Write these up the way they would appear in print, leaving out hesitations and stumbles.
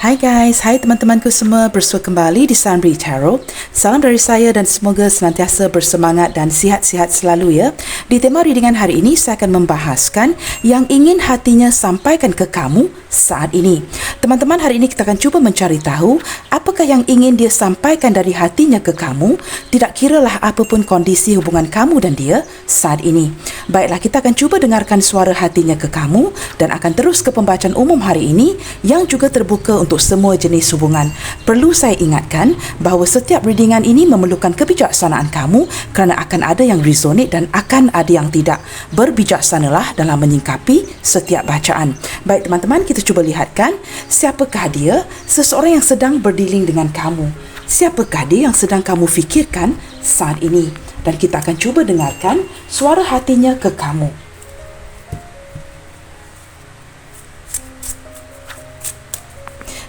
Hai guys, hai teman-temanku semua, bersua kembali di Sunbury Tarot. Salam dari saya dan semoga senantiasa bersemangat dan sihat-sihat selalu ya. Di tema readingan hari ini, saya akan membahaskan yang ingin hatinya sampaikan ke kamu saat ini. Teman-teman, hari ini kita akan cuba mencari tahu apakah yang ingin dia sampaikan dari hatinya ke kamu, tidak kiralah apapun kondisi hubungan kamu dan dia saat ini. Baiklah, kita akan cuba dengarkan suara hatinya ke kamu dan akan terus ke pembacaan umum hari ini yang juga terbuka untuk semua jenis hubungan. Perlu saya ingatkan bahawa setiap readingan ini memerlukan kebijaksanaan kamu kerana akan ada yang resonate dan akan ada yang tidak. Berbijaksanalah dalam menyingkapi setiap bacaan. Baik teman-teman, kita cuba lihatkan siapakah dia, seseorang yang sedang berdealing dengan kamu. Siapakah dia yang sedang kamu fikirkan saat ini? Dan kita akan cuba dengarkan suara hatinya ke kamu.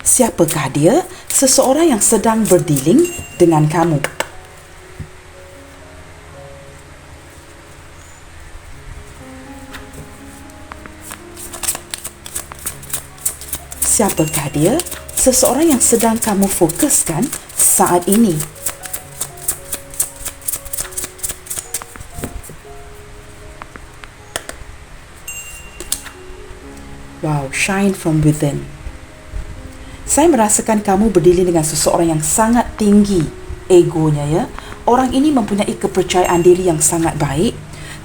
Siapakah dia? Seseorang yang sedang berdealing dengan kamu. Siapakah dia? Seseorang yang sedang kamu fokuskan saat ini. Wow, shine from within. Saya merasakan kamu berdealing dengan seseorang yang sangat tinggi egonya ya. Orang ini mempunyai kepercayaan diri yang sangat baik,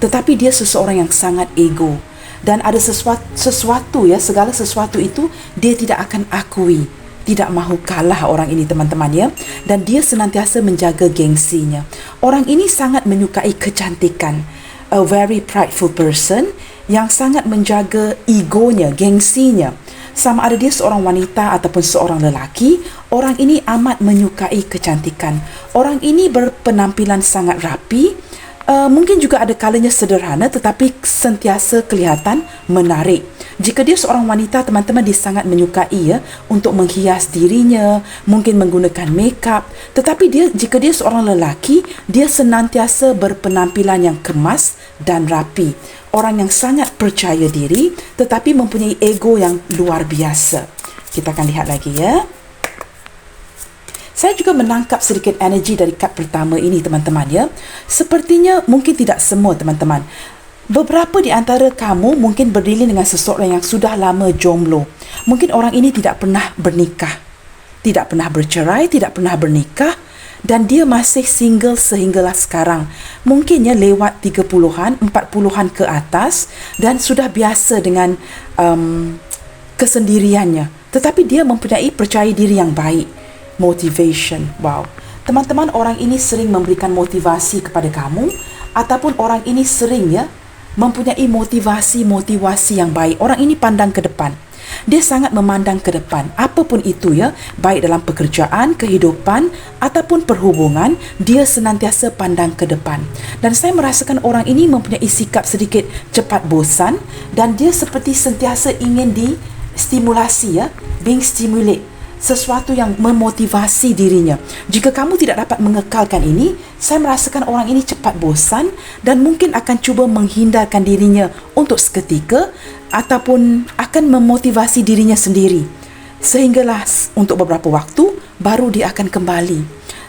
tetapi dia seseorang yang sangat ego. Dan ada sesuatu ya, segala sesuatu itu dia tidak akan akui. Tidak mahu kalah orang ini teman-teman ya. Dan dia senantiasa menjaga gengsinya. Orang ini sangat menyukai kecantikan. A very prideful person yang sangat menjaga egonya, gengsinya. Sama ada dia seorang wanita ataupun seorang lelaki, orang ini amat menyukai kecantikan. Orang ini berpenampilan sangat rapi, mungkin juga ada kalanya sederhana tetapi sentiasa kelihatan menarik. Jika dia seorang wanita, teman-teman, dia sangat menyukai ya untuk menghias dirinya, mungkin menggunakan makeup. Tetapi jika dia seorang lelaki, dia senantiasa berpenampilan yang kemas dan rapi. Orang yang sangat percaya diri tetapi mempunyai ego yang luar biasa. Kita akan lihat lagi ya. Saya juga menangkap sedikit energi dari kad pertama ini teman-teman ya. Sepertinya mungkin tidak semua teman-teman. Beberapa di antara kamu mungkin berdealing dengan seseorang yang sudah lama jomblo. Mungkin orang ini tidak pernah bernikah, tidak pernah bercerai, tidak pernah bernikah. Dan dia masih single sehinggalah sekarang. Mungkinnya lewat 30-an, 40-an ke atas dan sudah biasa dengan kesendiriannya. Tetapi dia mempunyai percaya diri yang baik. Motivation. Wow. Teman-teman, orang ini sering memberikan motivasi kepada kamu ataupun orang ini sering ya mempunyai motivasi yang baik. Orang ini pandang ke depan. Dia sangat memandang ke depan, apapun itu ya, baik dalam pekerjaan, kehidupan ataupun perhubungan, dia senantiasa pandang ke depan. Dan saya merasakan orang ini mempunyai sikap sedikit cepat bosan dan dia seperti sentiasa ingin distimulasi ya, being stimulate. Sesuatu yang memotivasi dirinya. Jika kamu tidak dapat mengekalkan ini, saya merasakan orang ini cepat bosan dan mungkin akan cuba menghindarkan dirinya untuk seketika ataupun akan memotivasi dirinya sendiri. Sehinggalah untuk beberapa waktu, baru dia akan kembali.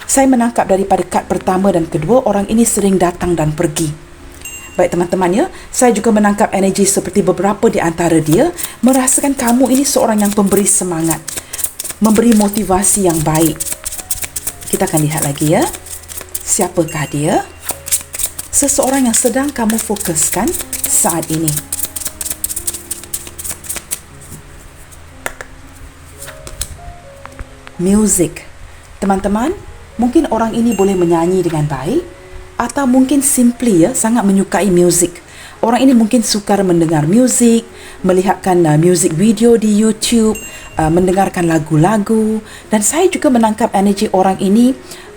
Saya menangkap daripada kad pertama dan kedua, orang ini sering datang dan pergi. Baik teman-teman ya, saya juga menangkap energi seperti beberapa di antara dia merasakan kamu ini seorang yang pemberi semangat, memberi motivasi yang baik. Kita akan lihat lagi ya. Siapakah dia? Seseorang yang sedang kamu fokuskan saat ini. Music. Teman-teman, mungkin orang ini boleh menyanyi dengan baik atau mungkin simply ya sangat menyukai music. Orang ini mungkin sukar mendengar music, melihatkan music video di YouTube, mendengarkan lagu-lagu. Dan saya juga menangkap energi orang ini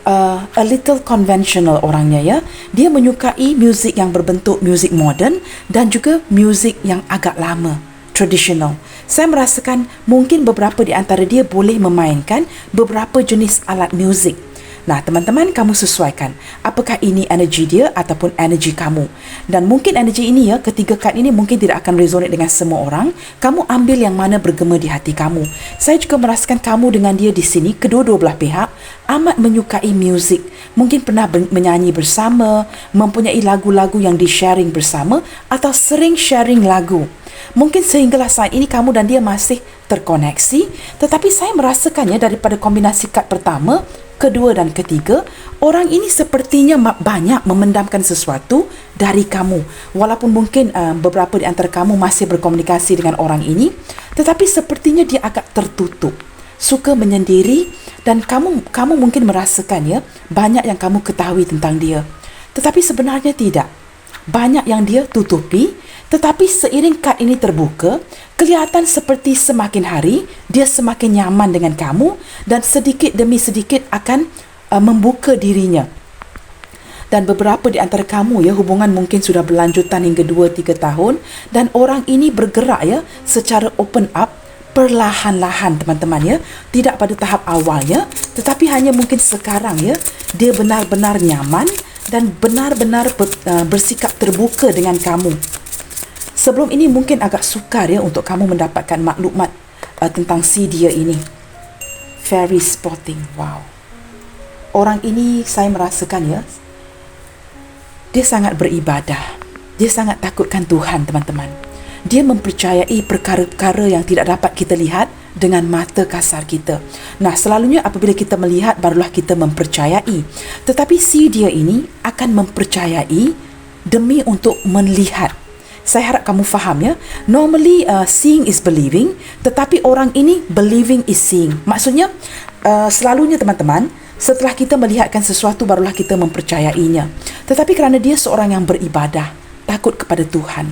a little conventional orangnya ya. Dia menyukai music yang berbentuk music modern dan juga music yang agak lama, traditional. Saya merasakan mungkin beberapa di antara dia boleh memainkan beberapa jenis alat muzik. Nah, teman-teman, kamu sesuaikan. Apakah ini energi dia ataupun energi kamu? Dan mungkin energi ini ketiga kad ini mungkin tidak akan resonate dengan semua orang. Kamu ambil yang mana bergema di hati kamu. Saya juga merasakan kamu dengan dia di sini, kedua-dua belah pihak, amat menyukai muzik. Mungkin pernah menyanyi bersama, mempunyai lagu-lagu yang di-sharing bersama atau sering sharing lagu. Mungkin sehinggalah saat ini kamu dan dia masih terkoneksi, tetapi saya merasakannya daripada kombinasi kad pertama, kedua dan ketiga, orang ini sepertinya banyak memendamkan sesuatu dari kamu. Walaupun mungkin beberapa di antara kamu masih berkomunikasi dengan orang ini, tetapi sepertinya dia agak tertutup, suka menyendiri, dan kamu mungkin merasakan banyak yang kamu ketahui tentang dia. Tetapi sebenarnya tidak. Banyak yang dia tutupi, tetapi seiring kad ini terbuka, kelihatan seperti semakin hari dia semakin nyaman dengan kamu dan sedikit demi sedikit akan membuka dirinya. Dan beberapa di antara kamu hubungan mungkin sudah berlanjutan hingga 2-3 tahun dan orang ini bergerak secara open up perlahan-lahan, teman-teman tidak pada tahap awalnya, tetapi hanya mungkin sekarang dia benar-benar nyaman dan benar-benar bersikap terbuka dengan kamu. Sebelum ini mungkin agak sukar untuk kamu mendapatkan maklumat tentang si dia ini. Fairy spotting. Wow. Orang ini saya merasakan dia sangat beribadah. Dia sangat takutkan Tuhan, teman-teman. Dia mempercayai perkara-perkara yang tidak dapat kita lihat dengan mata kasar kita. Nah, selalunya apabila kita melihat barulah kita mempercayai. Tetapi si dia ini akan mempercayai demi untuk melihat. Saya harap kamu faham Normally seeing is believing, tetapi orang ini believing is seeing. Maksudnya selalunya teman-teman, setelah kita melihatkan sesuatu barulah kita mempercayainya. Tetapi kerana dia seorang yang beribadah, takut kepada Tuhan,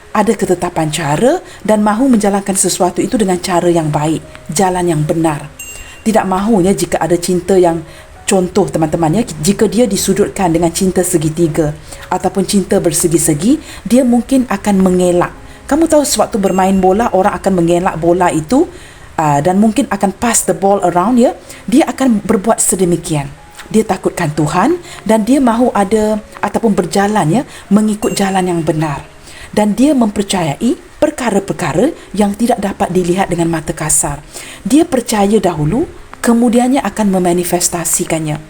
ada ketetapan cara dan mahu menjalankan sesuatu itu dengan cara yang baik, jalan yang benar. Tidak mahu jika ada cinta yang contoh, teman-teman jika dia disudutkan dengan cinta segitiga ataupun cinta bersegi-segi, dia mungkin akan mengelak. Kamu tahu sewaktu bermain bola, orang akan mengelak bola itu dan mungkin akan pass the ball around dia akan berbuat sedemikian. Dia takutkan Tuhan dan dia mahu ada ataupun berjalan mengikut jalan yang benar. Dan dia mempercayai perkara-perkara yang tidak dapat dilihat dengan mata kasar. Dia percaya dahulu, kemudiannya akan memanifestasikannya.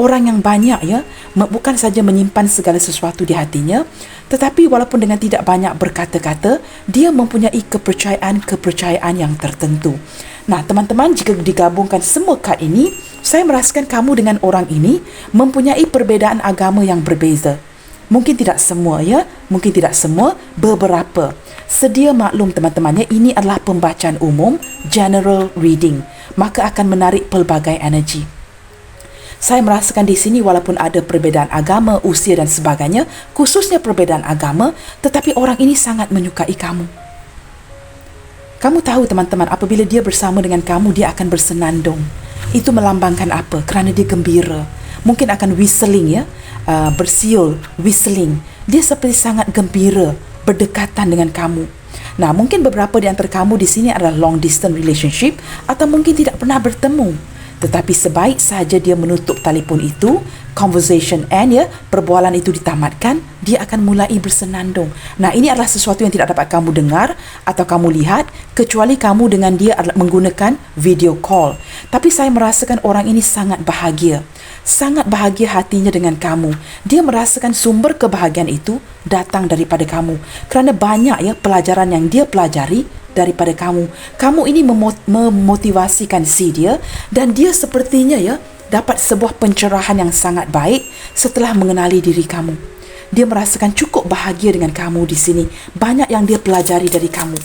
Orang yang banyak bukan saja menyimpan segala sesuatu di hatinya, tetapi walaupun dengan tidak banyak berkata-kata, dia mempunyai kepercayaan yang tertentu. Nah, teman-teman, jika digabungkan semua kad ini, saya merasakan kamu dengan orang ini mempunyai perbezaan agama yang berbeza. Mungkin tidak semua mungkin tidak semua, beberapa. Sedia maklum teman-teman ini adalah pembacaan umum, general reading, maka akan menarik pelbagai energi. Saya merasakan di sini walaupun ada perbezaan agama, usia dan sebagainya, khususnya perbezaan agama, tetapi orang ini sangat menyukai kamu. Kamu tahu teman-teman, apabila dia bersama dengan kamu, dia akan bersenandung. Itu melambangkan apa? Kerana dia gembira. Mungkin akan whistling bersiul, whistling. Dia seperti sangat gembira berdekatan dengan kamu. Nah, mungkin beberapa di antara kamu di sini adalah long distance relationship atau mungkin tidak pernah bertemu. Tetapi sebaik saja dia menutup telefon itu, conversation end perbualan itu ditamatkan, dia akan mulai bersenandung. Nah, ini adalah sesuatu yang tidak dapat kamu dengar atau kamu lihat kecuali kamu dengan dia adalah menggunakan video call. Tapi saya merasakan orang ini sangat bahagia. Sangat bahagia hatinya dengan kamu. Dia merasakan sumber kebahagiaan itu datang daripada kamu. Kerana banyak pelajaran yang dia pelajari daripada kamu. Kamu ini memotivasikan si dia dan dia sepertinya dapat sebuah pencerahan yang sangat baik setelah mengenali diri kamu. Dia merasakan cukup bahagia dengan kamu di sini. Banyak yang dia pelajari dari kamu.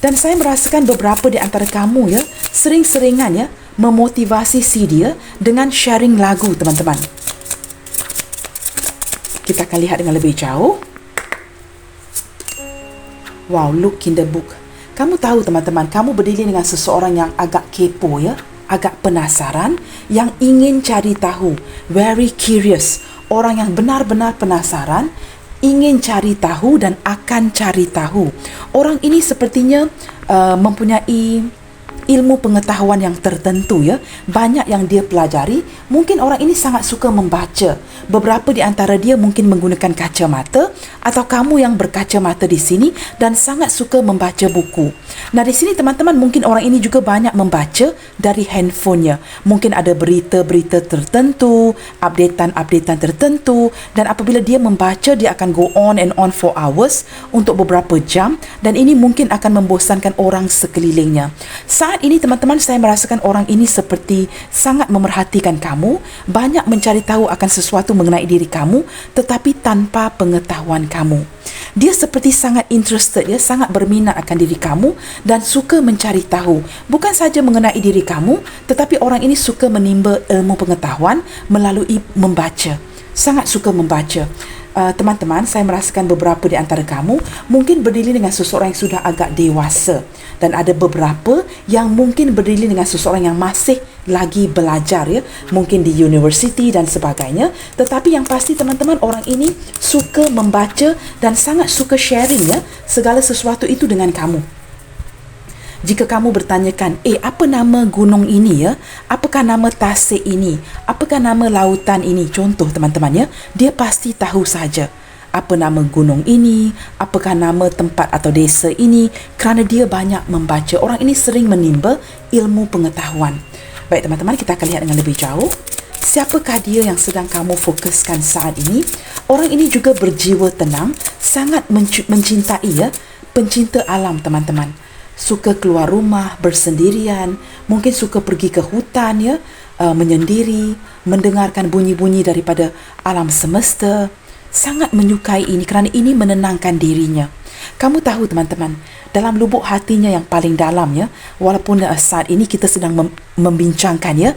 Dan saya merasakan beberapa di antara kamu sering-seringan memotivasi si dia dengan sharing lagu, teman-teman. Kita akan lihat dengan lebih jauh. Wow, look in the book. Kamu tahu teman-teman, kamu berdiri dengan seseorang yang agak kepo agak penasaran, yang ingin cari tahu, very curious. Orang yang benar-benar penasaran, ingin cari tahu dan akan cari tahu. Orang ini sepertinya mempunyai ilmu pengetahuan yang tertentu ya, banyak yang dia pelajari. Mungkin orang ini sangat suka membaca. Beberapa di antara dia mungkin menggunakan kacamata, atau kamu yang berkacamata di sini dan sangat suka membaca buku. Nah, di sini teman-teman, mungkin orang ini juga banyak membaca dari handphonenya. Mungkin ada berita-berita tertentu, updatean-updatean tertentu, dan apabila dia membaca, dia akan go on and on for hours untuk beberapa jam, dan ini mungkin akan membosankan orang sekelilingnya. Saat ini teman-teman, saya merasakan orang ini seperti sangat memerhatikan kamu, banyak mencari tahu akan sesuatu mengenai diri kamu, tetapi tanpa pengetahuan kamu. Dia seperti sangat interested, ya, sangat berminat akan diri kamu dan suka mencari tahu. Bukan saja mengenai diri kamu, tetapi orang ini suka menimba ilmu pengetahuan melalui membaca. Sangat suka membaca. Teman-teman, saya merasakan beberapa di antara kamu mungkin berdiri dengan seseorang yang sudah agak dewasa, dan ada beberapa yang mungkin berdiri dengan seseorang yang masih lagi belajar, ya, mungkin di universiti dan sebagainya. Tetapi yang pasti teman-teman, orang ini suka membaca dan sangat suka sharing, ya, segala sesuatu itu dengan kamu. Jika kamu bertanyakan, apa nama gunung ini, ya? Apakah nama tasik ini? Apakah nama lautan ini? Contoh teman-teman, ya, dia pasti tahu saja apa nama gunung ini, apakah nama tempat atau desa ini, kerana dia banyak membaca. Orang ini sering menimba ilmu pengetahuan. Baik teman-teman, kita akan lihat dengan lebih jauh. Siapakah dia yang sedang kamu fokuskan saat ini? Orang ini juga berjiwa tenang, sangat mencintai, ya, pencinta alam teman-teman. Suka keluar rumah bersendirian, mungkin suka pergi ke hutan, ya, menyendiri, mendengarkan bunyi-bunyi daripada alam semesta. Sangat menyukai ini kerana ini menenangkan dirinya. Kamu tahu teman-teman, dalam lubuk hatinya yang paling dalam, ya, walaupun saat ini kita sedang membincangkan, ya,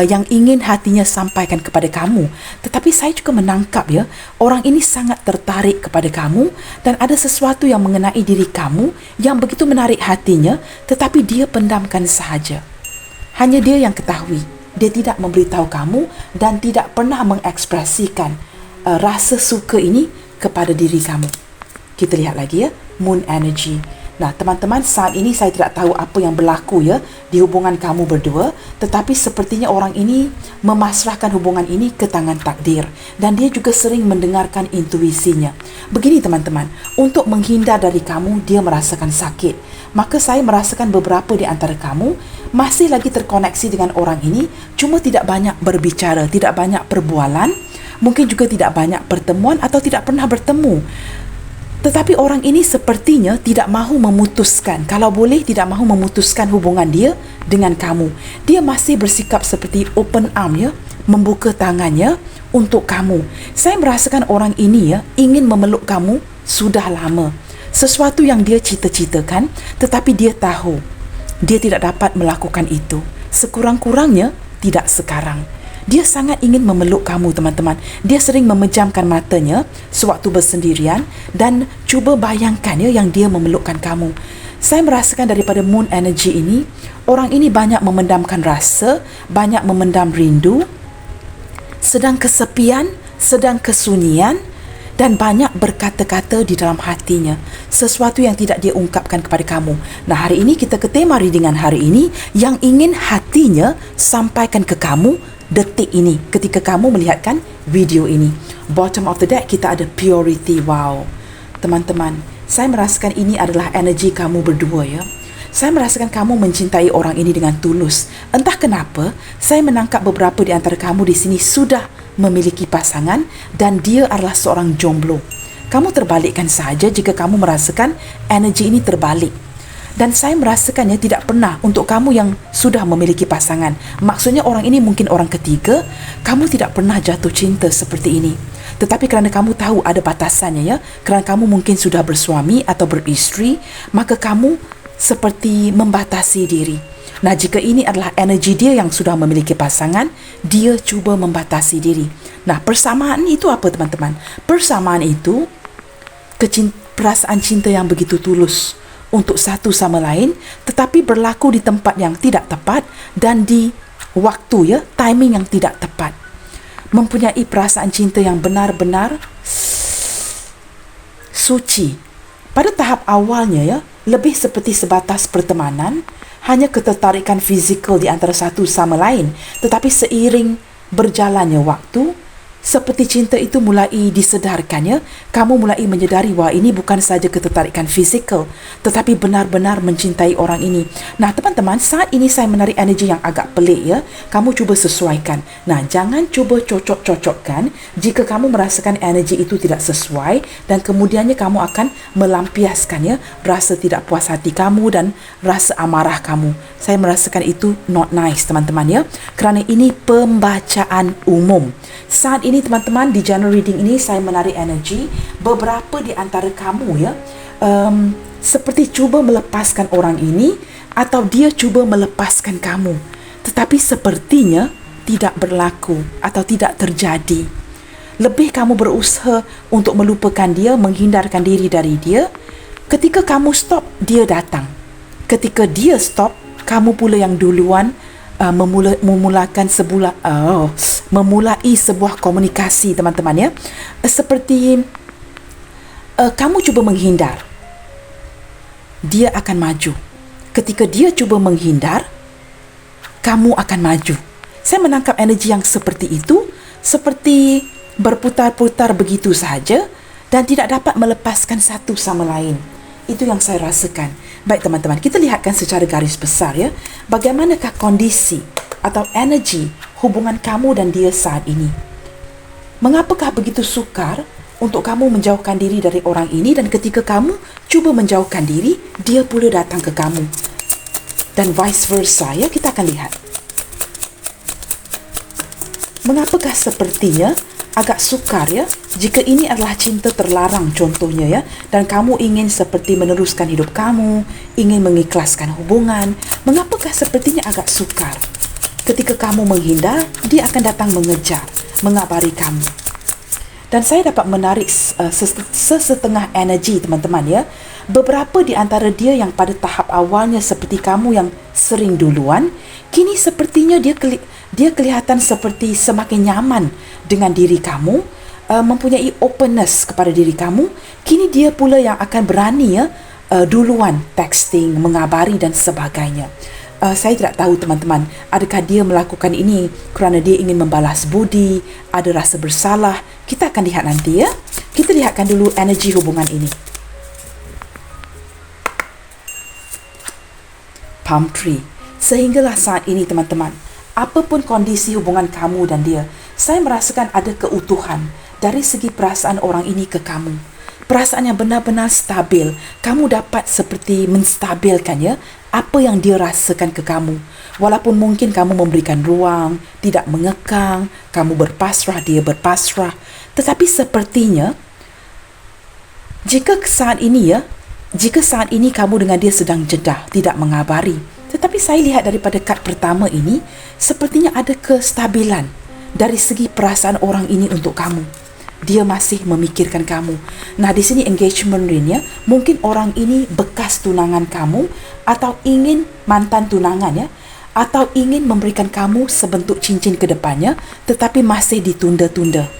yang ingin hatinya sampaikan kepada kamu, tetapi saya juga menangkap, ya, orang ini sangat tertarik kepada kamu dan ada sesuatu yang mengenai diri kamu yang begitu menarik hatinya, tetapi dia pendamkan sahaja. Hanya dia yang ketahui. Dia tidak memberitahu kamu dan tidak pernah mengekspresikan rasa suka ini kepada diri kamu. Kita lihat lagi, ya, moon energy. Nah, teman-teman, saat ini saya tidak tahu apa yang berlaku, ya, di hubungan kamu berdua, tetapi sepertinya orang ini memasrahkan hubungan ini ke tangan takdir dan dia juga sering mendengarkan intuisinya. Begini teman-teman, untuk menghindar dari kamu, dia merasakan sakit. Maka saya merasakan beberapa di antara kamu masih lagi terkoneksi dengan orang ini, cuma tidak banyak berbicara, tidak banyak perbualan, mungkin juga tidak banyak pertemuan atau tidak pernah bertemu. Tetapi orang ini sepertinya tidak mahu memutuskan. Kalau boleh, tidak mahu memutuskan hubungan dia dengan kamu. Dia masih bersikap seperti open arm, ya, membuka tangannya untuk kamu. Saya merasakan orang ini, ya, ingin memeluk kamu sudah lama. Sesuatu yang dia cita-citakan, tetapi dia tahu dia tidak dapat melakukan itu. Sekurang-kurangnya tidak sekarang. Dia sangat ingin memeluk kamu teman-teman. Dia sering memejamkan matanya sewaktu bersendirian dan cuba bayangkan, ya, yang dia memelukkan kamu. Saya merasakan daripada moon energy ini, orang ini banyak memendamkan rasa, banyak memendam rindu, sedang kesepian, sedang kesunyian, dan banyak berkata-kata di dalam hatinya, sesuatu yang tidak dia ungkapkan kepada kamu. Nah, hari ini kita ke tema readingan hari ini yang ingin hatinya sampaikan ke kamu detik ini ketika kamu melihatkan video ini. Bottom of the deck kita ada purity. Wow, teman-teman, saya merasakan ini adalah energi kamu berdua, ya. Saya merasakan kamu mencintai orang ini dengan tulus. Entah kenapa, saya menangkap beberapa di antara kamu di sini sudah memiliki pasangan dan dia adalah seorang jomblo. Kamu terbalikkan saja jika kamu merasakan energi ini terbalik. Dan saya merasakannya tidak pernah untuk kamu yang sudah memiliki pasangan. Maksudnya orang ini mungkin orang ketiga, kamu tidak pernah jatuh cinta seperti ini. Tetapi kerana kamu tahu ada batasannya, ya, kerana kamu mungkin sudah bersuami atau beristeri, maka kamu seperti membatasi diri. Nah, jika ini adalah energi dia yang sudah memiliki pasangan, dia cuba membatasi diri. Nah, persamaan itu apa teman-teman? Persamaan itu perasaan cinta yang begitu tulus untuk satu sama lain, tetapi berlaku di tempat yang tidak tepat dan di waktu, ya, timing yang tidak tepat. Mempunyai perasaan cinta yang benar-benar suci. Pada tahap awalnya, ya, lebih seperti sebatas pertemanan, hanya ketertarikan fizikal di antara satu sama lain. Tetapi seiring berjalannya waktu, seperti cinta itu mulai disedarkannya, kamu mulai menyedari wah ini bukan saja ketertarikan fizikal, tetapi benar-benar mencintai orang ini. Nah teman-teman, saat ini saya menarik energi yang agak pelik ya. Kamu cuba sesuaikan. Nah jangan cuba cocok-cocokkan. Jika kamu merasakan energi itu tidak sesuai dan kemudiannya kamu akan melampiaskannya, rasa tidak puas hati kamu dan rasa amarah kamu. Saya merasakan itu not nice teman-teman ya. Kerana ini pembacaan umum. Saat ini teman-teman, di general reading ini saya menarik energi beberapa di antara kamu ya, seperti cuba melepaskan orang ini atau dia cuba melepaskan kamu, tetapi sepertinya tidak berlaku atau tidak terjadi. Lebih kamu berusaha untuk melupakan dia, menghindarkan diri dari dia. Ketika kamu stop, dia datang. Ketika dia stop, kamu pula yang duluan memulai sebuah komunikasi teman-teman ya. Seperti kamu cuba menghindar, dia akan maju. Ketika dia cuba menghindar, kamu akan maju. Saya menangkap energi yang seperti itu, seperti berputar-putar begitu saja dan tidak dapat melepaskan satu sama lain. Itu yang saya rasakan. Baik teman-teman, kita lihatkan secara garis besar ya, bagaimanakah kondisi atau energi hubungan kamu dan dia saat ini. Mengapakah begitu sukar untuk kamu menjauhkan diri dari orang ini, dan ketika kamu cuba menjauhkan diri, dia pula datang ke kamu. Dan vice versa ya, kita akan lihat. Mengapakah sepertinya agak sukar ya, jika ini adalah cinta terlarang contohnya ya, dan kamu ingin seperti meneruskan hidup kamu, ingin mengikhlaskan hubungan. Mengapakah sepertinya agak sukar? Ketika kamu menghindar, dia akan datang mengejar, mengabari kamu. Dan saya dapat menarik sesetengah energi teman-teman ya. Beberapa di antara dia yang pada tahap awalnya seperti kamu yang sering duluan, kini sepertinya dia kelihatan seperti semakin nyaman dengan diri kamu, mempunyai openness kepada diri kamu. Kini dia pula yang akan berani ya, duluan texting, mengabari dan sebagainya. Saya tidak tahu teman-teman, adakah dia melakukan ini kerana dia ingin membalas budi, ada rasa bersalah. Kita akan lihat nanti ya. Kita lihatkan dulu energi hubungan ini. Palm tree. Sehinggalah saat ini teman-teman, apapun kondisi hubungan kamu dan dia, saya merasakan ada keutuhan dari segi perasaan orang ini ke kamu. Perasaan yang benar-benar stabil. Kamu dapat seperti menstabilkan ya apa yang dia rasakan ke kamu. Walaupun mungkin kamu memberikan ruang, tidak mengekang, kamu berpasrah, dia berpasrah. Tetapi sepertinya jika saat ini kamu dengan dia sedang jedah, tidak mengabari. Tetapi saya lihat daripada kad pertama ini, sepertinya ada kestabilan dari segi perasaan orang ini untuk kamu. Dia masih memikirkan kamu. Nah, di sini engagement ring ya. Mungkin orang ini bekas tunangan kamu, atau ingin mantan tunangan ya, atau ingin memberikan kamu sebentuk cincin ke depannya, tetapi masih ditunda-tunda.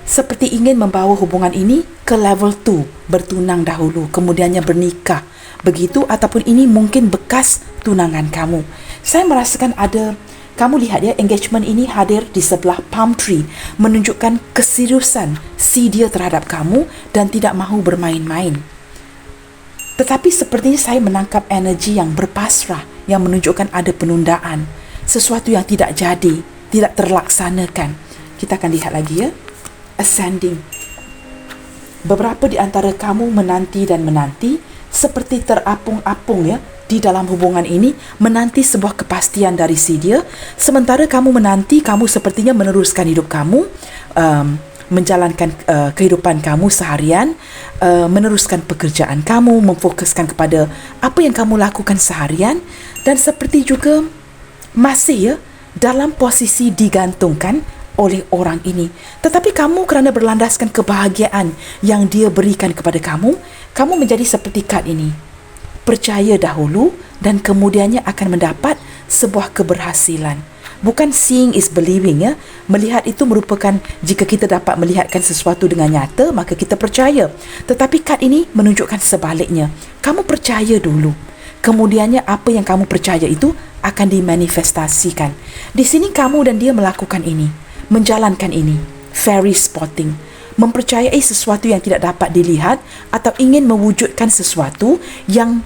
Seperti ingin membawa hubungan ini ke level 2, bertunang dahulu, kemudiannya bernikah. Begitu, ataupun ini mungkin bekas tunangan kamu. Saya merasakan ada, kamu lihat ya, engagement ini hadir di sebelah palm tree, menunjukkan keseriusan si dia terhadap kamu dan tidak mahu bermain-main. Tetapi sepertinya saya menangkap energi yang berpasrah, yang menunjukkan ada penundaan, sesuatu yang tidak jadi, tidak terlaksanakan. Kita akan lihat lagi ya. Ascending. Beberapa di antara kamu menanti dan menanti, seperti terapung-apung ya, di dalam hubungan ini, menanti sebuah kepastian dari si dia. Sementara kamu menanti, kamu sepertinya meneruskan hidup kamu, menjalankan kehidupan kamu seharian, meneruskan pekerjaan kamu, memfokuskan kepada apa yang kamu lakukan seharian, dan seperti juga masih ya dalam posisi digantungkan oleh orang ini. Tetapi kamu kerana berlandaskan kebahagiaan yang dia berikan kepada kamu, kamu menjadi seperti kad ini. Percaya dahulu dan kemudiannya akan mendapat sebuah keberhasilan. Bukan seeing is believing ya. Melihat itu merupakan jika kita dapat melihatkan sesuatu dengan nyata, maka kita percaya. Tetapi kad ini menunjukkan sebaliknya. Kamu percaya dulu. Kemudiannya apa yang kamu percaya itu akan dimanifestasikan. Di sini kamu dan dia melakukan ini, menjalankan ini. Fairy spotting. Mempercayai sesuatu yang tidak dapat dilihat atau ingin mewujudkan sesuatu yang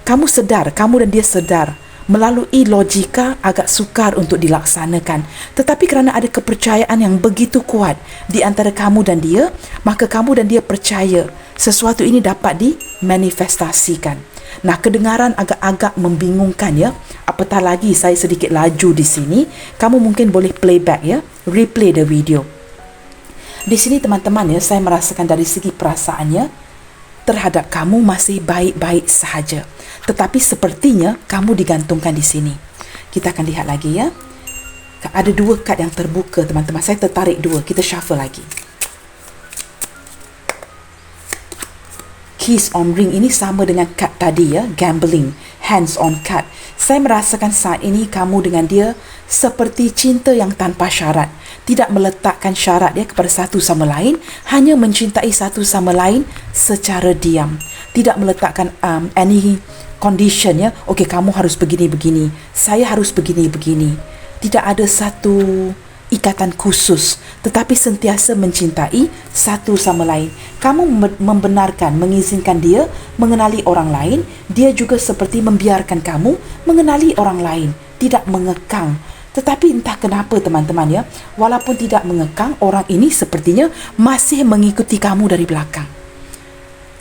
kamu sedar, kamu dan dia sedar melalui logika agak sukar untuk dilaksanakan. Tetapi kerana ada kepercayaan yang begitu kuat di antara kamu dan dia, maka kamu dan dia percaya sesuatu ini dapat dimanifestasikan. Nah, kedengaran agak-agak membingungkan ya. Apatah lagi saya sedikit laju di sini. Kamu mungkin boleh playback ya, replay the video. Di sini teman-teman ya, saya merasakan dari segi perasaannya terhadap kamu masih baik-baik sahaja. Tetapi sepertinya kamu digantungkan di sini. Kita akan lihat lagi ya. Ada 2 kad yang terbuka teman-teman. Saya tertarik 2. Kita shuffle lagi. Keys on ring ini sama dengan kad tadi ya. Gambling. Hands on card. Saya merasakan saat ini kamu dengan dia seperti cinta yang tanpa syarat. Tidak meletakkan syarat ya kepada satu sama lain. Hanya mencintai satu sama lain secara diam. Tidak meletakkan any condition ya. Okey, kamu harus begini-begini. Saya harus begini-begini. Tidak ada satu ikatan khusus. Tetapi sentiasa mencintai satu sama lain. Kamu membenarkan, mengizinkan dia mengenali orang lain. Dia juga seperti membiarkan kamu mengenali orang lain. Tidak mengekang. Tetapi entah kenapa teman-teman ya, walaupun tidak mengekang, orang ini sepertinya masih mengikuti kamu dari belakang.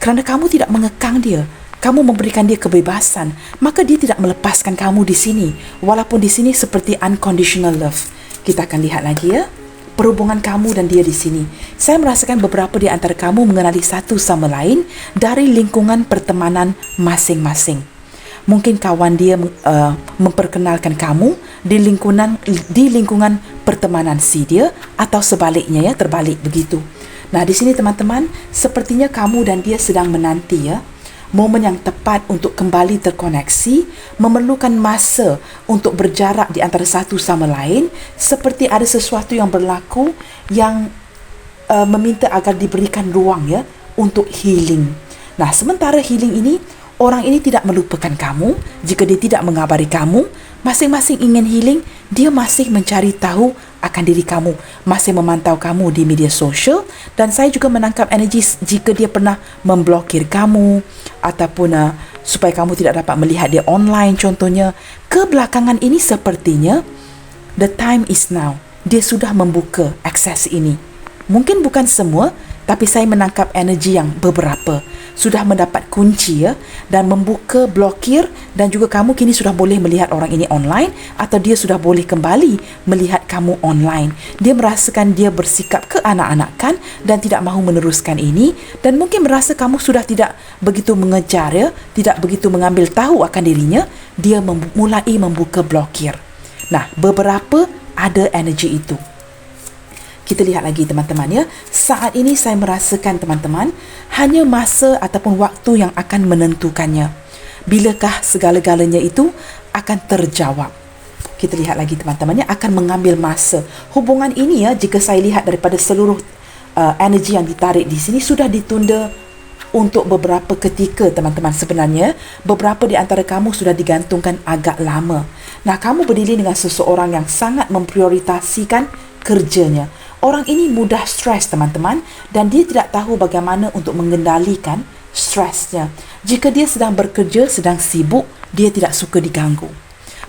Kerana kamu tidak mengekang dia, kamu memberikan dia kebebasan, maka dia tidak melepaskan kamu di sini. Walaupun di sini seperti unconditional love. Kita akan lihat lagi ya, perhubungan kamu dan dia di sini. Saya merasakan beberapa di antara kamu mengenali satu sama lain dari lingkungan pertemanan masing-masing. Mungkin kawan dia memperkenalkan kamu di lingkungan pertemanan si dia, atau sebaliknya ya, terbalik begitu. Nah, di sini teman-teman, sepertinya kamu dan dia sedang menanti ya momen yang tepat untuk kembali terkoneksi, memerlukan masa untuk berjarak di antara satu sama lain, seperti ada sesuatu yang berlaku yang meminta agar diberikan ruang ya untuk healing. Nah, sementara healing ini, orang ini tidak melupakan kamu. Jika dia tidak mengabari kamu, masing-masing ingin healing, dia masih mencari tahu akan diri kamu, masih memantau kamu di media sosial. Dan saya juga menangkap energi jika dia pernah memblokir kamu ataupun supaya kamu tidak dapat melihat dia online contohnya. Kebelakangan ini sepertinya the time is now. Dia sudah membuka akses ini. Mungkin bukan semua, tapi saya menangkap energi yang beberapa sudah mendapat kunci ya, dan membuka blokir. Dan juga kamu kini sudah boleh melihat orang ini online, atau dia sudah boleh kembali melihat kamu online. Dia merasakan dia bersikap keanak-anakan dan tidak mahu meneruskan ini, dan mungkin merasa kamu sudah tidak begitu mengejar ya, tidak begitu mengambil tahu akan dirinya. Dia mulai membuka blokir. Nah, beberapa ada energi itu. Kita lihat lagi teman-teman ya. Saat ini saya merasakan teman-teman, hanya masa ataupun waktu yang akan menentukannya. Bilakah segala-galanya itu akan terjawab. Kita lihat lagi teman-teman ya, akan mengambil masa. Hubungan ini ya, jika saya lihat daripada seluruh energi yang ditarik di sini, sudah ditunda untuk beberapa ketika teman-teman. Sebenarnya beberapa di antara kamu sudah digantungkan agak lama. Nah, kamu berdiri dengan seseorang yang sangat memprioritasikan kerjanya. Orang ini mudah stres teman-teman, dan dia tidak tahu bagaimana untuk mengendalikan stresnya. Jika dia sedang bekerja, sedang sibuk, dia tidak suka diganggu.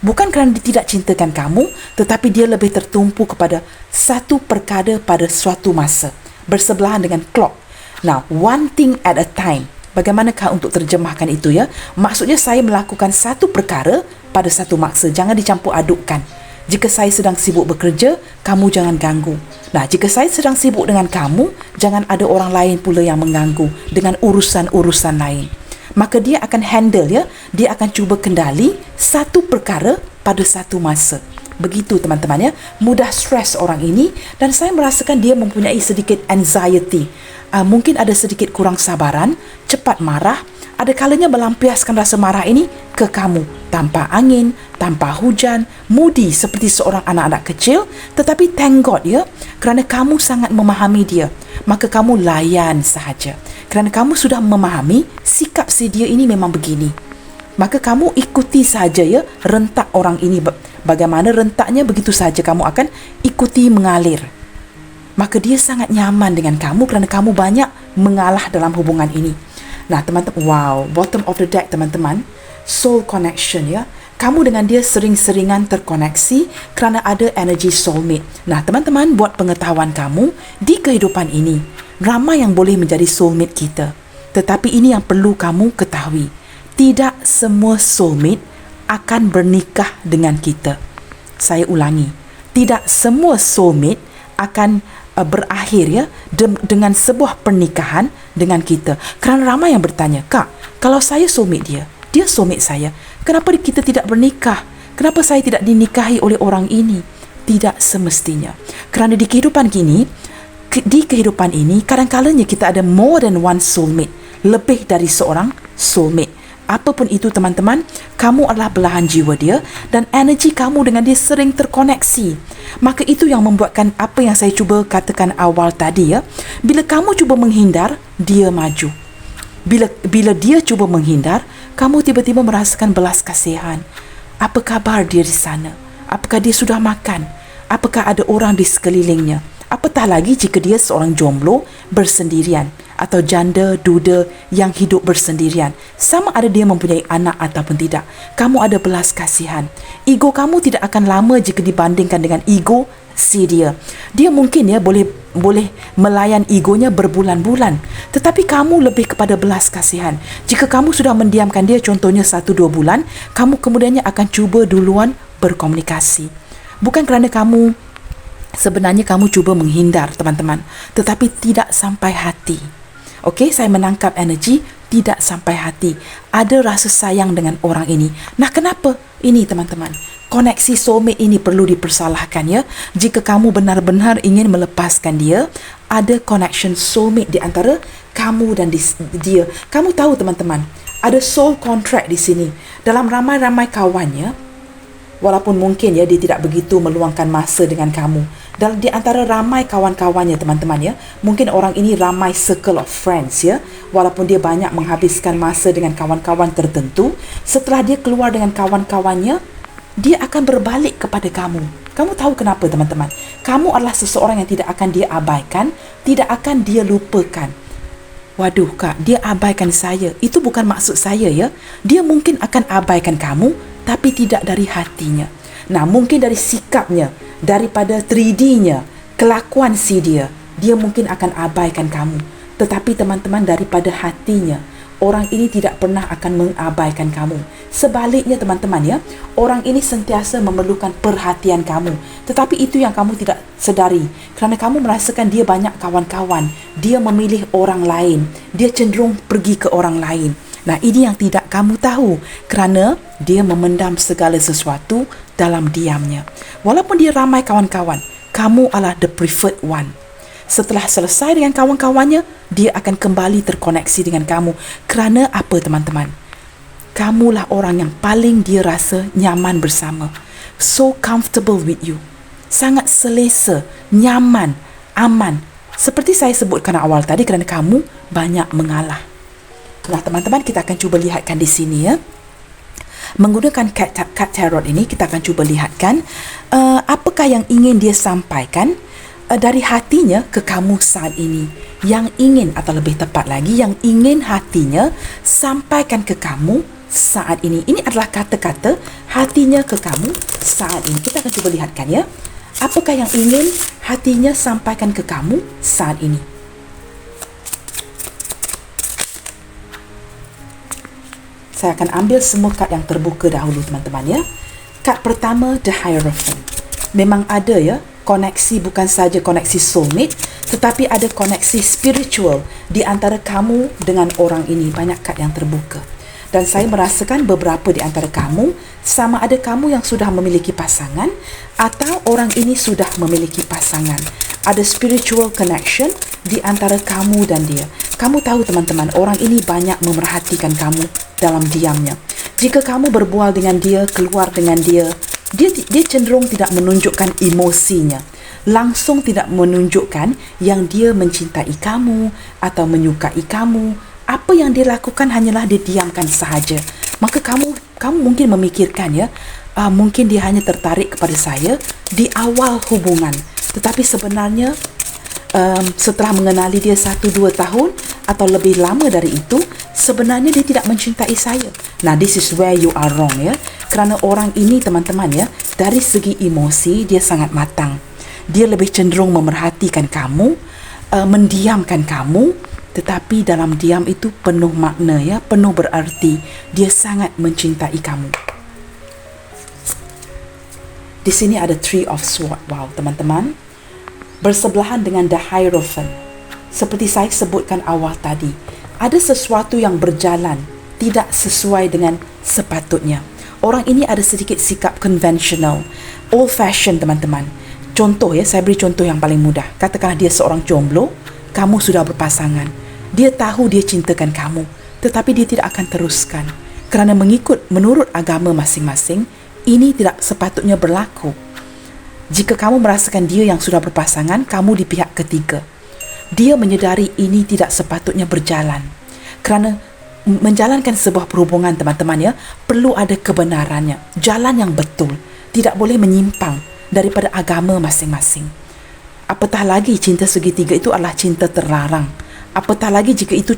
Bukan kerana dia tidak cintakan kamu, tetapi dia lebih tertumpu kepada satu perkara pada suatu masa, bersebelahan dengan clock. Now, one thing at a time. Bagaimanakah untuk terjemahkan itu ya? Maksudnya saya melakukan satu perkara pada satu masa. Jangan dicampur adukkan. Jika saya sedang sibuk bekerja, kamu jangan ganggu. Nah, jika saya sedang sibuk dengan kamu, jangan ada orang lain pula yang mengganggu dengan urusan-urusan lain. Maka dia akan handle ya, dia akan cuba kendali satu perkara pada satu masa. Begitu teman-teman ya, mudah stres orang ini, dan saya merasakan dia mempunyai sedikit anxiety mungkin ada sedikit kurang sabaran, cepat marah, ada kalanya melampiaskan rasa marah ini ke kamu tanpa angin, tanpa hujan, moody seperti seorang anak-anak kecil. Tetapi thank God ya, kerana kamu sangat memahami dia, maka kamu layan sahaja. Kerana kamu sudah memahami sikap si dia ini memang begini, maka kamu ikuti sahaja ya rentak orang ini. Bagaimana rentaknya, begitu sahaja kamu akan ikuti mengalir. Maka dia sangat nyaman dengan kamu kerana kamu banyak mengalah dalam hubungan ini. Nah teman-teman, wow, bottom of the deck teman-teman, soul connection ya. Kamu dengan dia sering-seringan terkoneksi kerana ada energy soulmate. Nah teman-teman, buat pengetahuan kamu, di kehidupan ini ramai yang boleh menjadi soulmate kita. Tetapi ini yang perlu kamu ketahui, tidak semua soulmate akan bernikah dengan kita. Saya ulangi, tidak semua soulmate akan berakhir ya dengan sebuah pernikahan dengan kita. Kerana ramai yang bertanya, Kak, kalau saya soulmate dia soulmate saya, kenapa kita tidak bernikah? Kenapa saya tidak dinikahi oleh orang ini? Tidak semestinya. Kerana di kehidupan ini kadang-kadangnya kita ada more than one soulmate, lebih dari seorang soulmate. Apapun itu teman-teman, kamu adalah belahan jiwa dia dan energi kamu dengan dia sering terkoneksi. Maka itu yang membuatkan apa yang saya cuba katakan awal tadi ya. Bila kamu cuba menghindar, dia maju. Bila dia cuba menghindar, kamu tiba-tiba merasakan belas kasihan. Apa khabar dia di sana? Apakah dia sudah makan? Apakah ada orang di sekelilingnya? Apatah lagi jika dia seorang jomblo bersendirian atau janda duda yang hidup bersendirian. Sama ada dia mempunyai anak ataupun tidak, kamu ada belas kasihan. Ego kamu tidak akan lama jika dibandingkan dengan ego si dia. Dia mungkin ya boleh melayan egonya berbulan-bulan, tetapi kamu lebih kepada belas kasihan. Jika kamu sudah mendiamkan dia contohnya 1-2 bulan, kamu kemudiannya akan cuba duluan berkomunikasi. Bukan kerana sebenarnya kamu cuba menghindar teman-teman, tetapi tidak sampai hati. Okey, saya menangkap energi tidak sampai hati. Ada rasa sayang dengan orang ini. Nah, kenapa? Ini teman-teman, koneksi soulmate ini perlu dipersalahkan ya. Jika kamu benar-benar ingin melepaskan dia, ada connection soulmate di antara kamu dan dia. Kamu tahu teman-teman, ada soul contract di sini. Dalam ramai-ramai kawannya, walaupun mungkin ya dia tidak begitu meluangkan masa dengan kamu, dan di antara ramai kawan-kawannya teman-teman ya, mungkin orang ini ramai circle of friends ya, walaupun dia banyak menghabiskan masa dengan kawan-kawan tertentu, setelah dia keluar dengan kawan-kawannya, dia akan berbalik kepada kamu. Kamu tahu kenapa teman-teman? Kamu adalah seseorang yang tidak akan dia abaikan, tidak akan dia lupakan. Waduh Kak, dia abaikan saya. Itu bukan maksud saya ya. Dia mungkin akan abaikan kamu, tapi tidak dari hatinya. Nah, mungkin dari sikapnya, daripada 3D-nya, kelakuan si dia mungkin akan abaikan kamu. Tetapi teman-teman, daripada hatinya, orang ini tidak pernah akan mengabaikan kamu. Sebaliknya teman-teman ya, orang ini sentiasa memerlukan perhatian kamu. Tetapi itu yang kamu tidak sedari. Kerana kamu merasakan dia banyak kawan-kawan, dia memilih orang lain, dia cenderung pergi ke orang lain. Nah, ini yang tidak kamu tahu kerana dia memendam segala sesuatu dalam diamnya. Walaupun dia ramai kawan-kawan, kamu adalah the preferred one. Setelah selesai dengan kawan-kawannya, dia akan kembali terkoneksi dengan kamu. Kerana apa teman-teman? Kamulah orang yang paling dia rasa nyaman bersama. So comfortable with you. Sangat selesa, nyaman, aman. Seperti saya sebutkan awal tadi, kerana kamu banyak mengalah. Nah teman-teman, kita akan cuba lihatkan di sini ya. Menggunakan card tarot ini, kita akan cuba lihatkan apakah yang ingin dia sampaikan dari hatinya ke kamu saat ini. Yang ingin, atau lebih tepat lagi, yang ingin hatinya sampaikan ke kamu saat ini. Ini adalah kata-kata hatinya ke kamu saat ini. Kita akan cuba lihatkan ya. Apakah yang ingin hatinya sampaikan ke kamu saat ini? Saya akan ambil semua kad yang terbuka dahulu teman-teman ya. Kad pertama, The Hierophant. Memang ada ya, koneksi bukan saja koneksi soulmate, tetapi ada koneksi spiritual di antara kamu dengan orang ini. Banyak kad yang terbuka. Dan saya merasakan beberapa di antara kamu, sama ada kamu yang sudah memiliki pasangan atau orang ini sudah memiliki pasangan. Ada spiritual connection di antara kamu dan dia. Kamu tahu teman-teman, orang ini banyak memerhatikan kamu dalam diamnya. Jika kamu berbual dengan dia, keluar dengan dia, dia cenderung tidak menunjukkan emosinya. Langsung tidak menunjukkan yang dia mencintai kamu atau menyukai kamu. Apa yang dia lakukan hanyalah dia diamkan sahaja. Maka kamu mungkin memikirkan ya, mungkin dia hanya tertarik kepada saya di awal hubungan. Tetapi sebenarnya setelah mengenali dia 1-2 tahun atau lebih lama dari itu, sebenarnya dia tidak mencintai saya. Nah, this is where you are wrong ya. Kerana orang ini teman-teman ya, dari segi emosi dia sangat matang. Dia lebih cenderung memerhatikan kamu, mendiamkan kamu, tetapi dalam diam itu penuh makna ya, penuh berarti. Dia sangat mencintai kamu. Di sini ada Three of Swords. Wow, teman-teman. Bersebelahan dengan The Hierophant. Seperti saya sebutkan awal tadi, ada sesuatu yang berjalan tidak sesuai dengan sepatutnya. Orang ini ada sedikit sikap konvensional, old fashion teman-teman. Contoh ya, saya beri contoh yang paling mudah. Katakanlah dia seorang jomblo, kamu sudah berpasangan. Dia tahu dia cintakan kamu, tetapi dia tidak akan teruskan. Kerana menurut agama masing-masing, ini tidak sepatutnya berlaku. Jika kamu merasakan dia yang sudah berpasangan, kamu di pihak ketiga. Dia menyedari ini tidak sepatutnya berjalan. Kerana menjalankan sebuah perhubungan teman-teman ya, perlu ada kebenarannya. Jalan yang betul. Tidak boleh menyimpang daripada agama masing-masing. Apatah lagi cinta segitiga itu adalah cinta terlarang. Apatah lagi jika itu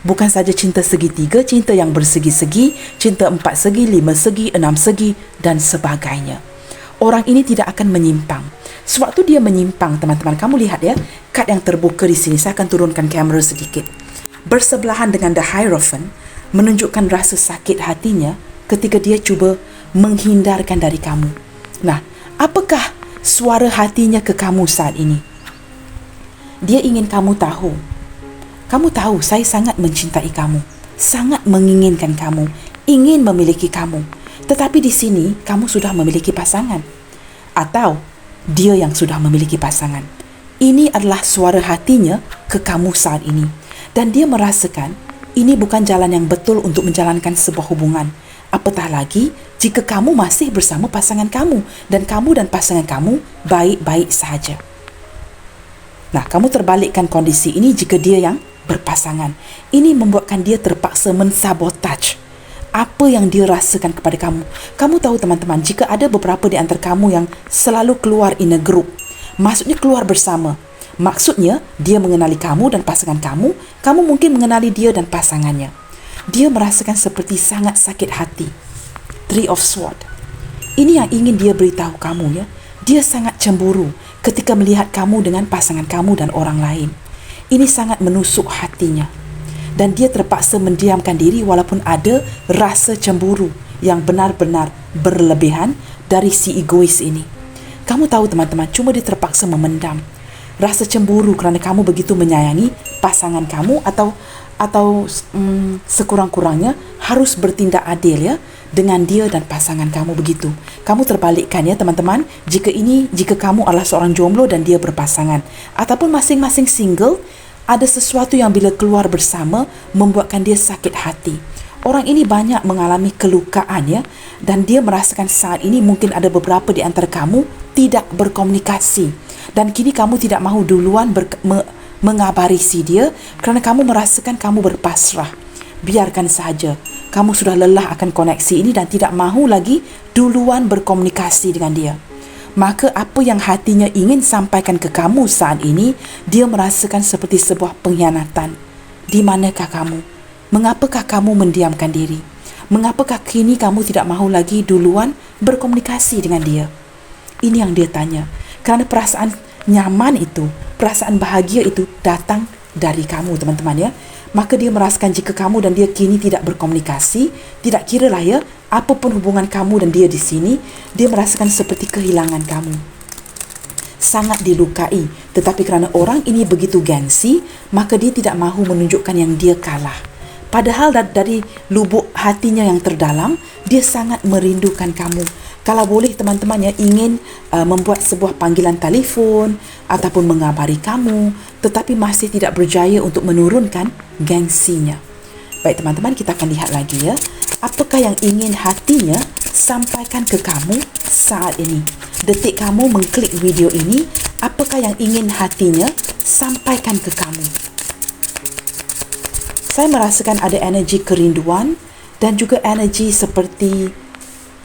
bukan saja cinta segitiga, cinta yang bersegi-segi, cinta 4 segi, 5 segi, 6 segi dan sebagainya. Orang ini tidak akan menyimpang. Sewaktu dia menyimpang, teman-teman, kamu lihat ya, kad yang terbuka di sini. Saya akan turunkan kamera sedikit. Bersebelahan dengan The Hierophant menunjukkan rasa sakit hatinya ketika dia cuba menghindarkan dari kamu. Nah, apakah suara hatinya ke kamu saat ini? Dia ingin kamu tahu. Kamu tahu saya sangat mencintai kamu, sangat menginginkan kamu, ingin memiliki kamu. Tetapi di sini kamu sudah memiliki pasangan. Atau dia yang sudah memiliki pasangan. Ini adalah suara hatinya ke kamu saat ini. Dan dia merasakan ini bukan jalan yang betul untuk menjalankan sebuah hubungan. Apatah lagi jika kamu masih bersama pasangan kamu dan pasangan kamu baik-baik sahaja. Nah, kamu terbalikkan kondisi ini jika dia yang berpasangan. Ini membuatkan dia terpaksa mensabotaj apa yang dia rasakan kepada kamu. Kamu tahu teman-teman, jika ada beberapa di antara kamu yang selalu keluar in a group, maksudnya keluar bersama. Maksudnya dia mengenali kamu dan pasangan kamu, kamu mungkin mengenali dia dan pasangannya. Dia merasakan seperti sangat sakit hati. Three of Swords. Ini yang ingin dia beritahu kamu ya. Dia sangat cemburu ketika melihat kamu dengan pasangan kamu dan orang lain. Ini sangat menusuk hatinya. Dan dia terpaksa mendiamkan diri walaupun ada rasa cemburu yang benar-benar berlebihan dari si egois ini. Kamu tahu teman-teman, cuma dia terpaksa memendam rasa cemburu kerana kamu begitu menyayangi pasangan kamu atau sekurang-kurangnya harus bertindak adil ya dengan dia dan pasangan kamu begitu. Kamu terbalikkan ya teman-teman, jika kamu adalah seorang jomblo dan dia berpasangan ataupun masing-masing single, ada sesuatu yang bila keluar bersama membuatkan dia sakit hati. Orang ini banyak mengalami kelukaan ya, dan dia merasakan saat ini mungkin ada beberapa di antara kamu tidak berkomunikasi dan kini kamu tidak mahu duluan mengabari si dia kerana kamu merasakan kamu berpasrah. Biarkan sahaja. Kamu sudah lelah akan koneksi ini dan tidak mahu lagi duluan berkomunikasi dengan dia. Maka apa yang hatinya ingin sampaikan ke kamu saat ini, dia merasakan seperti sebuah pengkhianatan. Di manakah kamu? Mengapakah kamu mendiamkan diri? Mengapakah kini kamu tidak mahu lagi duluan berkomunikasi dengan dia? Ini yang dia tanya. Kerana perasaan nyaman itu, perasaan bahagia itu datang dari kamu teman-teman ya. Maka dia merasakan jika kamu dan dia kini tidak berkomunikasi, tidak kiralah ya, apapun hubungan kamu dan dia di sini, dia merasakan seperti kehilangan kamu. Sangat dilukai, tetapi kerana orang ini begitu gengsi, maka dia tidak mahu menunjukkan yang dia kalah. Padahal dari lubuk hatinya yang terdalam, dia sangat merindukan kamu. Kalau boleh teman-teman ya, ingin membuat sebuah panggilan telefon ataupun mengabari kamu, tetapi masih tidak berjaya untuk menurunkan gengsinya. Baik teman-teman, kita akan lihat lagi ya. Apakah yang ingin hatinya sampaikan ke kamu saat ini? Detik kamu mengklik video ini, apakah yang ingin hatinya sampaikan ke kamu? Saya merasakan ada energi kerinduan dan juga energi seperti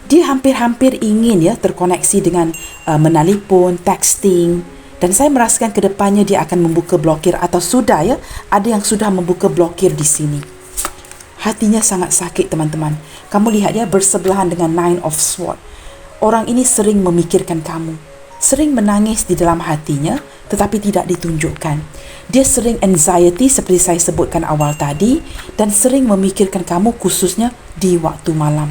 dia hampir-hampir ingin ya terkoneksi dengan menelpon, texting, dan saya merasakan ke depannya dia akan membuka blokir atau sudah ya, ada yang sudah membuka blokir di sini. Hatinya sangat sakit teman-teman. Kamu lihat ya, bersebelahan dengan Nine of Swords. Orang ini sering memikirkan kamu, sering menangis di dalam hatinya tetapi tidak ditunjukkan. Dia sering anxiety seperti saya sebutkan awal tadi dan sering memikirkan kamu khususnya di waktu malam.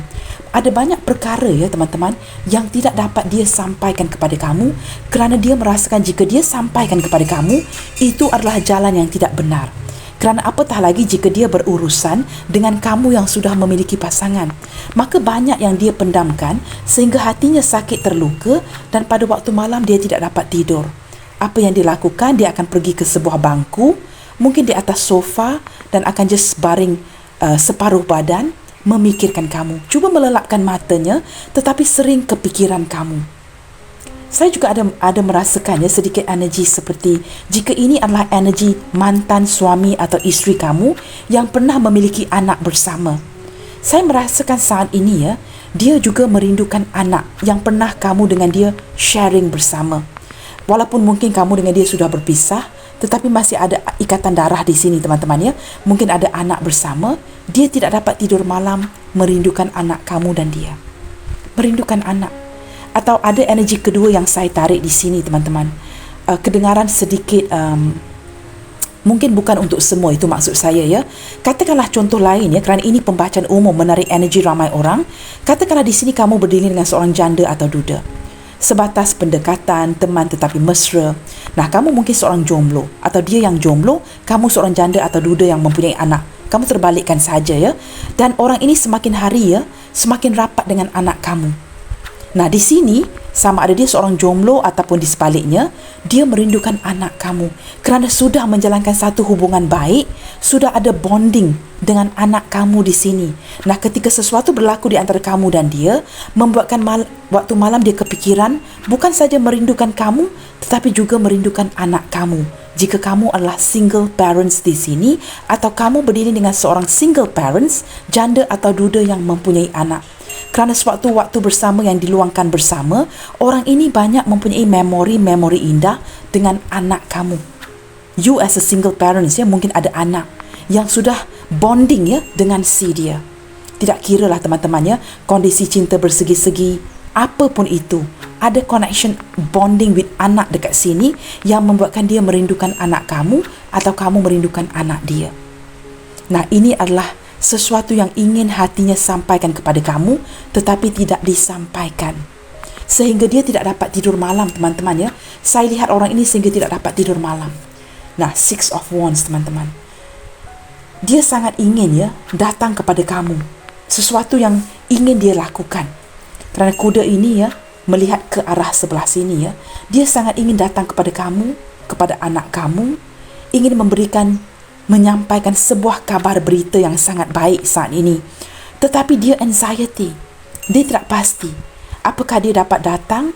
Ada banyak perkara ya teman-teman yang tidak dapat dia sampaikan kepada kamu kerana dia merasakan jika dia sampaikan kepada kamu, itu adalah jalan yang tidak benar. Kerana apatah lagi jika dia berurusan dengan kamu yang sudah memiliki pasangan. Maka banyak yang dia pendamkan sehingga hatinya sakit terluka dan pada waktu malam dia tidak dapat tidur. Apa yang dia lakukan, dia akan pergi ke sebuah bangku, mungkin di atas sofa dan akan just baring separuh badan, memikirkan kamu. Cuba melelapkan matanya tetapi sering kepikiran kamu. Saya juga ada merasakannya sedikit energi seperti jika ini adalah energi mantan suami atau isteri kamu yang pernah memiliki anak bersama. Saya merasakan saat ini ya, dia juga merindukan anak yang pernah kamu dengan dia sharing bersama. Walaupun mungkin kamu dengan dia sudah berpisah, tetapi masih ada ikatan darah di sini teman-teman ya. Mungkin ada anak bersama, dia tidak dapat tidur malam, merindukan anak kamu dan dia. Merindukan anak. Atau ada energi kedua yang saya tarik di sini teman-teman. Kedengaran sedikit, mungkin bukan untuk semua, itu maksud saya ya. Katakanlah contoh lain ya, kerana ini pembacaan umum menarik energi ramai orang. Katakanlah di sini kamu berdiri dengan seorang janda atau duda. Sebatas pendekatan, teman tetapi mesra. Nah, kamu mungkin seorang jomblo atau dia yang jomblo, kamu seorang janda atau duda yang mempunyai anak. Kamu terbalikkan saja ya. Dan orang ini semakin hari ya, semakin rapat dengan anak kamu. Nah, di sini sama ada dia seorang jomblo ataupun di sebaliknya, dia merindukan anak kamu kerana sudah menjalankan satu hubungan baik, sudah ada bonding dengan anak kamu di sini. Nah, ketika sesuatu berlaku di antara kamu dan dia, membuatkan waktu malam dia kepikiran bukan saja merindukan kamu, tetapi juga merindukan anak kamu. Jika kamu adalah single parents di sini atau kamu berdiri dengan seorang single parents, janda atau duda yang mempunyai anak. Kerana sewaktu-waktu bersama yang diluangkan bersama, orang ini banyak mempunyai memori-memori indah dengan anak kamu. You as a single parents ya, mungkin ada anak yang sudah bonding ya dengan si dia. Tidak kira lah teman-teman ya, kondisi cinta bersegi-segi, apapun itu, ada connection bonding with anak dekat sini yang membuatkan dia merindukan anak kamu atau kamu merindukan anak dia. Nah, ini adalah sesuatu yang ingin hatinya sampaikan kepada kamu tetapi tidak disampaikan. Sehingga dia tidak dapat tidur malam teman-teman ya. Saya lihat orang ini sehingga tidak dapat tidur malam. Nah, Six of Wands teman-teman. Dia sangat ingin ya datang kepada kamu. Sesuatu yang ingin dia lakukan. Kerana kuda ini ya melihat ke arah sebelah sini ya. Dia sangat ingin datang kepada kamu, kepada anak kamu, ingin menyampaikan sebuah kabar berita yang sangat baik saat ini. Tetapi dia anxiety. Dia tidak pasti. Apakah dia dapat datang,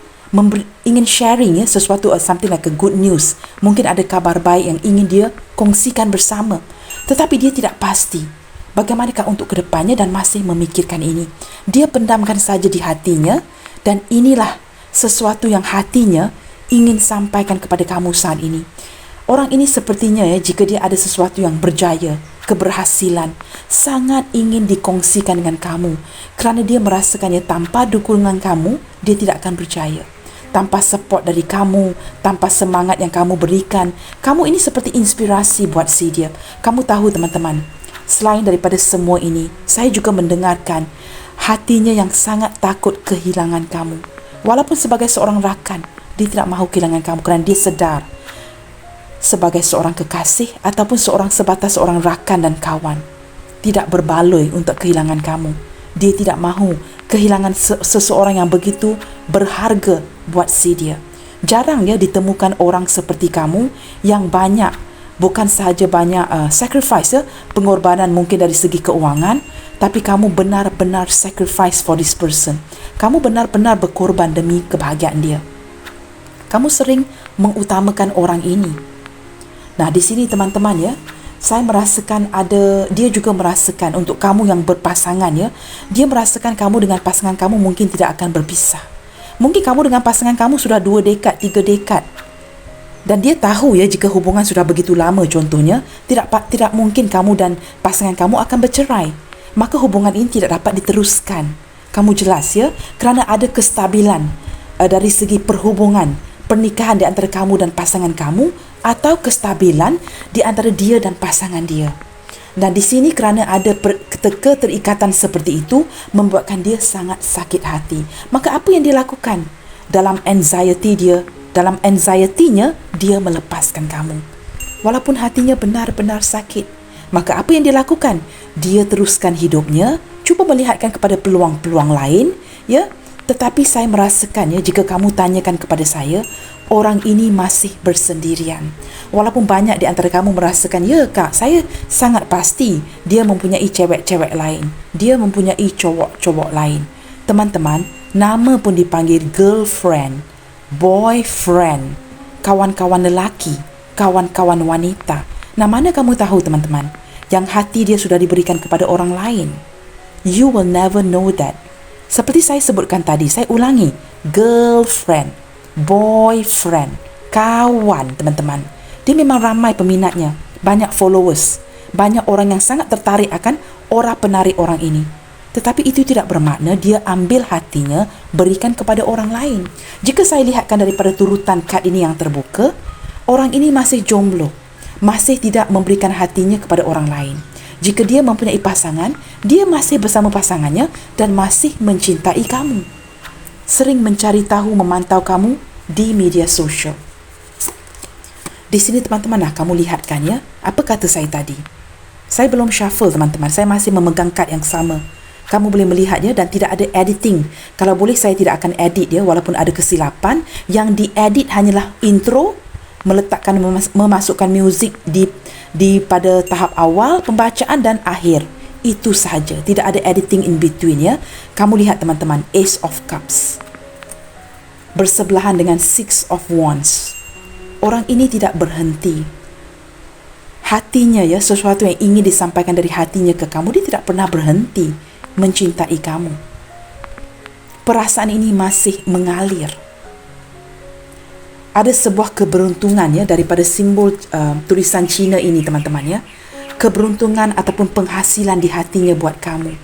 ingin sharing ya, sesuatu something like a good news. Mungkin ada kabar baik yang ingin dia kongsikan bersama. Tetapi dia tidak pasti. Bagaimanakah untuk kedepannya dan masih memikirkan ini. Dia pendamkan saja di hatinya dan inilah sesuatu yang hatinya ingin sampaikan kepada kamu saat ini. Orang ini sepertinya ya, jika dia ada sesuatu yang berjaya, keberhasilan, sangat ingin dikongsikan dengan kamu. Kerana dia merasakannya tanpa dukungan kamu, dia tidak akan berjaya. Tanpa support dari kamu, tanpa semangat yang kamu berikan, kamu ini seperti inspirasi buat si dia. Kamu tahu teman-teman, selain daripada semua ini, saya juga mendengarkan hatinya yang sangat takut kehilangan kamu. Walaupun sebagai seorang rakan, dia tidak mahu kehilangan kamu kerana dia sedar sebagai seorang kekasih ataupun sebatas seorang rakan dan kawan, tidak berbaloi untuk kehilangan kamu. Dia tidak mahu kehilangan seseorang yang begitu berharga buat si dia. Jarang ya ditemukan orang seperti kamu yang banyak, bukan sahaja banyak sacrifice ya, pengorbanan mungkin dari segi keuangan, tapi kamu benar-benar sacrifice for this person. Kamu benar-benar berkorban demi kebahagiaan dia. Kamu sering mengutamakan orang ini. Nah, di sini teman-teman ya, saya merasakan dia juga merasakan untuk kamu yang berpasangan ya, dia merasakan kamu dengan pasangan kamu mungkin tidak akan berpisah. Mungkin kamu dengan pasangan kamu sudah 2 dekad, 3 dekad. Dan dia tahu ya, jika hubungan sudah begitu lama contohnya, tidak mungkin kamu dan pasangan kamu akan bercerai. Maka hubungan ini tidak dapat diteruskan. Kamu jelas ya, kerana ada kestabilan dari segi perhubungan, pernikahan di antara kamu dan pasangan kamu, atau kestabilan di antara dia dan pasangan dia. Dan di sini kerana ada keterikatan seperti itu, membuatkan dia sangat sakit hati. Maka apa yang dia lakukan? Dalam anxiety-nya, dia melepaskan kamu. Walaupun hatinya benar-benar sakit. Maka apa yang dia lakukan? Dia teruskan hidupnya, cuba melihatkan kepada peluang-peluang lain, ya. Tetapi saya merasakan ya, jika kamu tanyakan kepada saya, orang ini masih bersendirian. Walaupun banyak di antara kamu merasakan, ya kak, saya sangat pasti dia mempunyai cewek-cewek lain. Dia mempunyai cowok-cowok lain. Teman-teman, nama pun dipanggil girlfriend, boyfriend, kawan-kawan lelaki, kawan-kawan wanita. Nah, mana kamu tahu teman-teman, yang hati dia sudah diberikan kepada orang lain? You will never know that. Seperti saya sebutkan tadi, saya ulangi, girlfriend, boyfriend, kawan, teman-teman. Dia memang ramai peminatnya, banyak followers, banyak orang yang sangat tertarik akan aura penarik orang ini. Tetapi itu tidak bermakna dia ambil hatinya, berikan kepada orang lain. Jika saya lihatkan daripada turutan kad ini yang terbuka, orang ini masih jomblo, masih tidak memberikan hatinya kepada orang lain. Jika dia mempunyai pasangan, dia masih bersama pasangannya dan masih mencintai kamu. Sering mencari tahu, memantau kamu di media sosial. Di sini teman-teman, kamu lihatkan ya, apa kata saya tadi? Saya belum shuffle teman-teman, saya masih memegang kad yang sama. Kamu boleh melihatnya dan tidak ada editing. Kalau boleh saya tidak akan edit ya, walaupun ada kesilapan. Yang diedit hanyalah intro, meletakkan, memasukkan muzik di pada tahap awal, pembacaan dan akhir. Itu sahaja, tidak ada editing in between ya. Kamu lihat teman-teman, Ace of Cups bersebelahan dengan Six of Wands. Orang ini tidak berhenti. Hatinya ya, sesuatu yang ingin disampaikan dari hatinya ke kamu, dia tidak pernah berhenti mencintai kamu. Perasaan ini masih mengalir. Ada sebuah keberuntungan ya daripada simbol tulisan Cina ini teman-teman ya. Keberuntungan ataupun penghasilan di hatinya buat kamu.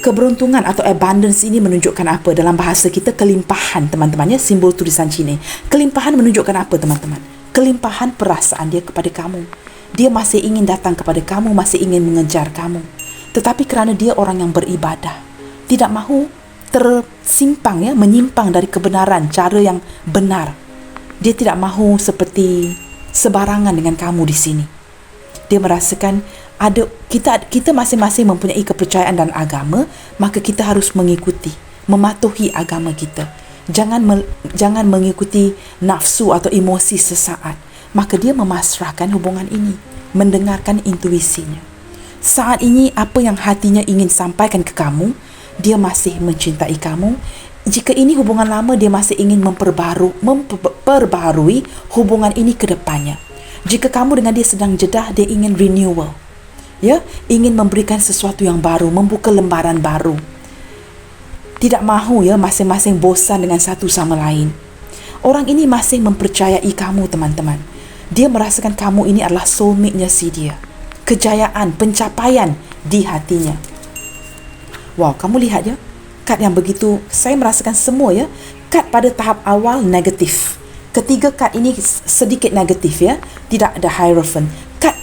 Keberuntungan atau abundance ini menunjukkan apa? Dalam bahasa kita kelimpahan teman-teman ya, simbol tulisan Cina. Kelimpahan menunjukkan apa teman-teman? Kelimpahan perasaan dia kepada kamu. Dia masih ingin datang kepada kamu, masih ingin mengejar kamu. Tetapi kerana dia orang yang beribadah, tidak mahu tersimpang ya, menyimpang dari kebenaran, cara yang benar. Dia tidak mahu seperti sebarangan dengan kamu di sini. Dia merasakan kita masing-masing mempunyai kepercayaan dan agama, maka kita harus mengikuti, mematuhi agama kita. Jangan mengikuti nafsu atau emosi sesaat. Maka dia memasrahkan hubungan ini, mendengarkan intuisinya. Saat ini apa yang hatinya ingin sampaikan ke kamu, dia masih mencintai kamu. Jika ini hubungan lama, dia masih ingin memperbaharui hubungan ini ke depannya. Jika kamu dengan dia sedang jedah, dia ingin renewal. Ya, ingin memberikan sesuatu yang baru, membuka lembaran baru. Tidak mahu ya masing-masing bosan dengan satu sama lain. Orang ini masih mempercayai kamu teman-teman. Dia merasakan kamu ini adalah soulmate-nya si dia. Kejayaan, pencapaian di hatinya. Wow, kamu lihat ya, kad yang begitu, saya merasakan semua ya, kad pada tahap awal negatif. Ketiga kad ini sedikit negatif ya, tidak ada hierophant. Kad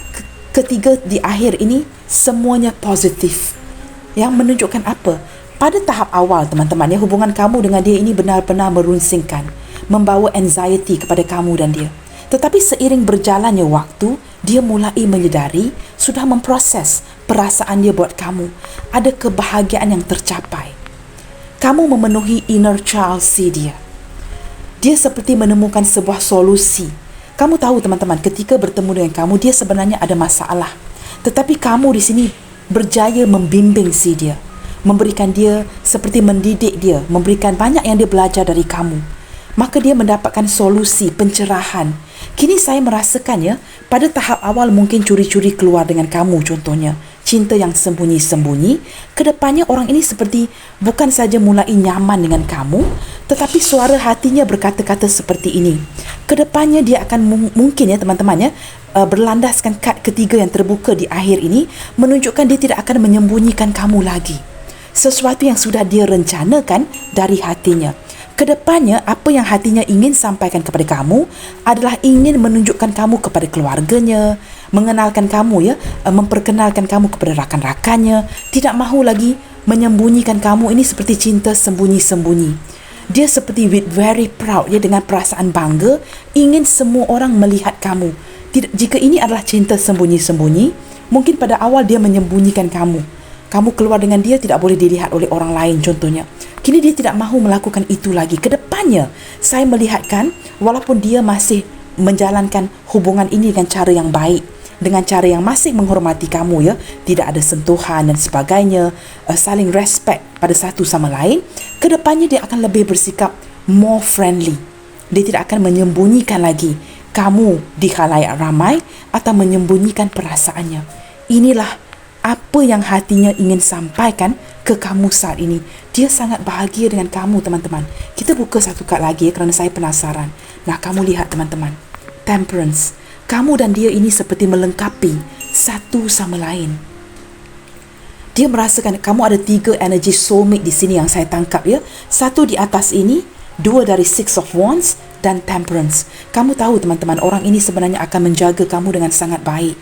ketiga di akhir ini semuanya positif. Yang menunjukkan apa? Pada tahap awal teman-teman ya, hubungan kamu dengan dia ini benar-benar merunsingkan, membawa anxiety kepada kamu dan dia. Tetapi seiring berjalannya waktu, dia mulai menyedari, sudah memproses perasaan dia buat kamu. Ada kebahagiaan yang tercapai. Kamu memenuhi inner child si dia. Dia seperti menemukan sebuah solusi. Kamu tahu teman-teman, ketika bertemu dengan kamu, dia sebenarnya ada masalah. Tetapi kamu di sini berjaya membimbing si dia. Memberikan dia, seperti mendidik dia. Memberikan banyak yang dia belajar dari kamu. Maka dia mendapatkan solusi, pencerahan. Kini saya merasakan ya, pada tahap awal mungkin curi-curi keluar dengan kamu contohnya. Cinta yang sembunyi-sembunyi. Kedepannya orang ini seperti bukan saja mulai nyaman dengan kamu, tetapi suara hatinya berkata-kata seperti ini. Kedepannya dia akan mungkin ya teman-teman ya, berlandaskan kad ketiga yang terbuka di akhir ini, menunjukkan dia tidak akan menyembunyikan kamu lagi. Sesuatu yang sudah dia rencanakan dari hatinya. Kedepannya, apa yang hatinya ingin sampaikan kepada kamu adalah ingin menunjukkan kamu kepada keluarganya, mengenalkan kamu ya, memperkenalkan kamu kepada rakan-rakannya, tidak mahu lagi menyembunyikan kamu. Ini seperti cinta sembunyi-sembunyi. Dia seperti with very proud ya, dengan perasaan bangga, ingin semua orang melihat kamu. Jika ini adalah cinta sembunyi-sembunyi, mungkin pada awal dia menyembunyikan kamu. Kamu keluar dengan dia tidak boleh dilihat oleh orang lain contohnya. Kini dia tidak mahu melakukan itu lagi. Kedepannya, saya melihatkan walaupun dia masih menjalankan hubungan ini dengan cara yang baik, dengan cara yang masih menghormati kamu ya, tidak ada sentuhan dan sebagainya, saling respect pada satu sama lain, kedepannya dia akan lebih bersikap more friendly. Dia tidak akan menyembunyikan lagi kamu di khalayak ramai atau menyembunyikan perasaannya. Inilah apa yang hatinya ingin sampaikan ke kamu saat ini. Dia sangat bahagia dengan kamu teman-teman. Kita buka satu kad lagi kerana saya penasaran. Nah, kamu lihat teman-teman, Temperance. Kamu dan dia ini seperti melengkapi satu sama lain. Dia merasakan kamu ada 3 energy soulmate di sini yang saya tangkap ya. Satu di atas ini, 2 dari Six of Wands dan Temperance. Kamu tahu teman-teman, orang ini sebenarnya akan menjaga kamu dengan sangat baik.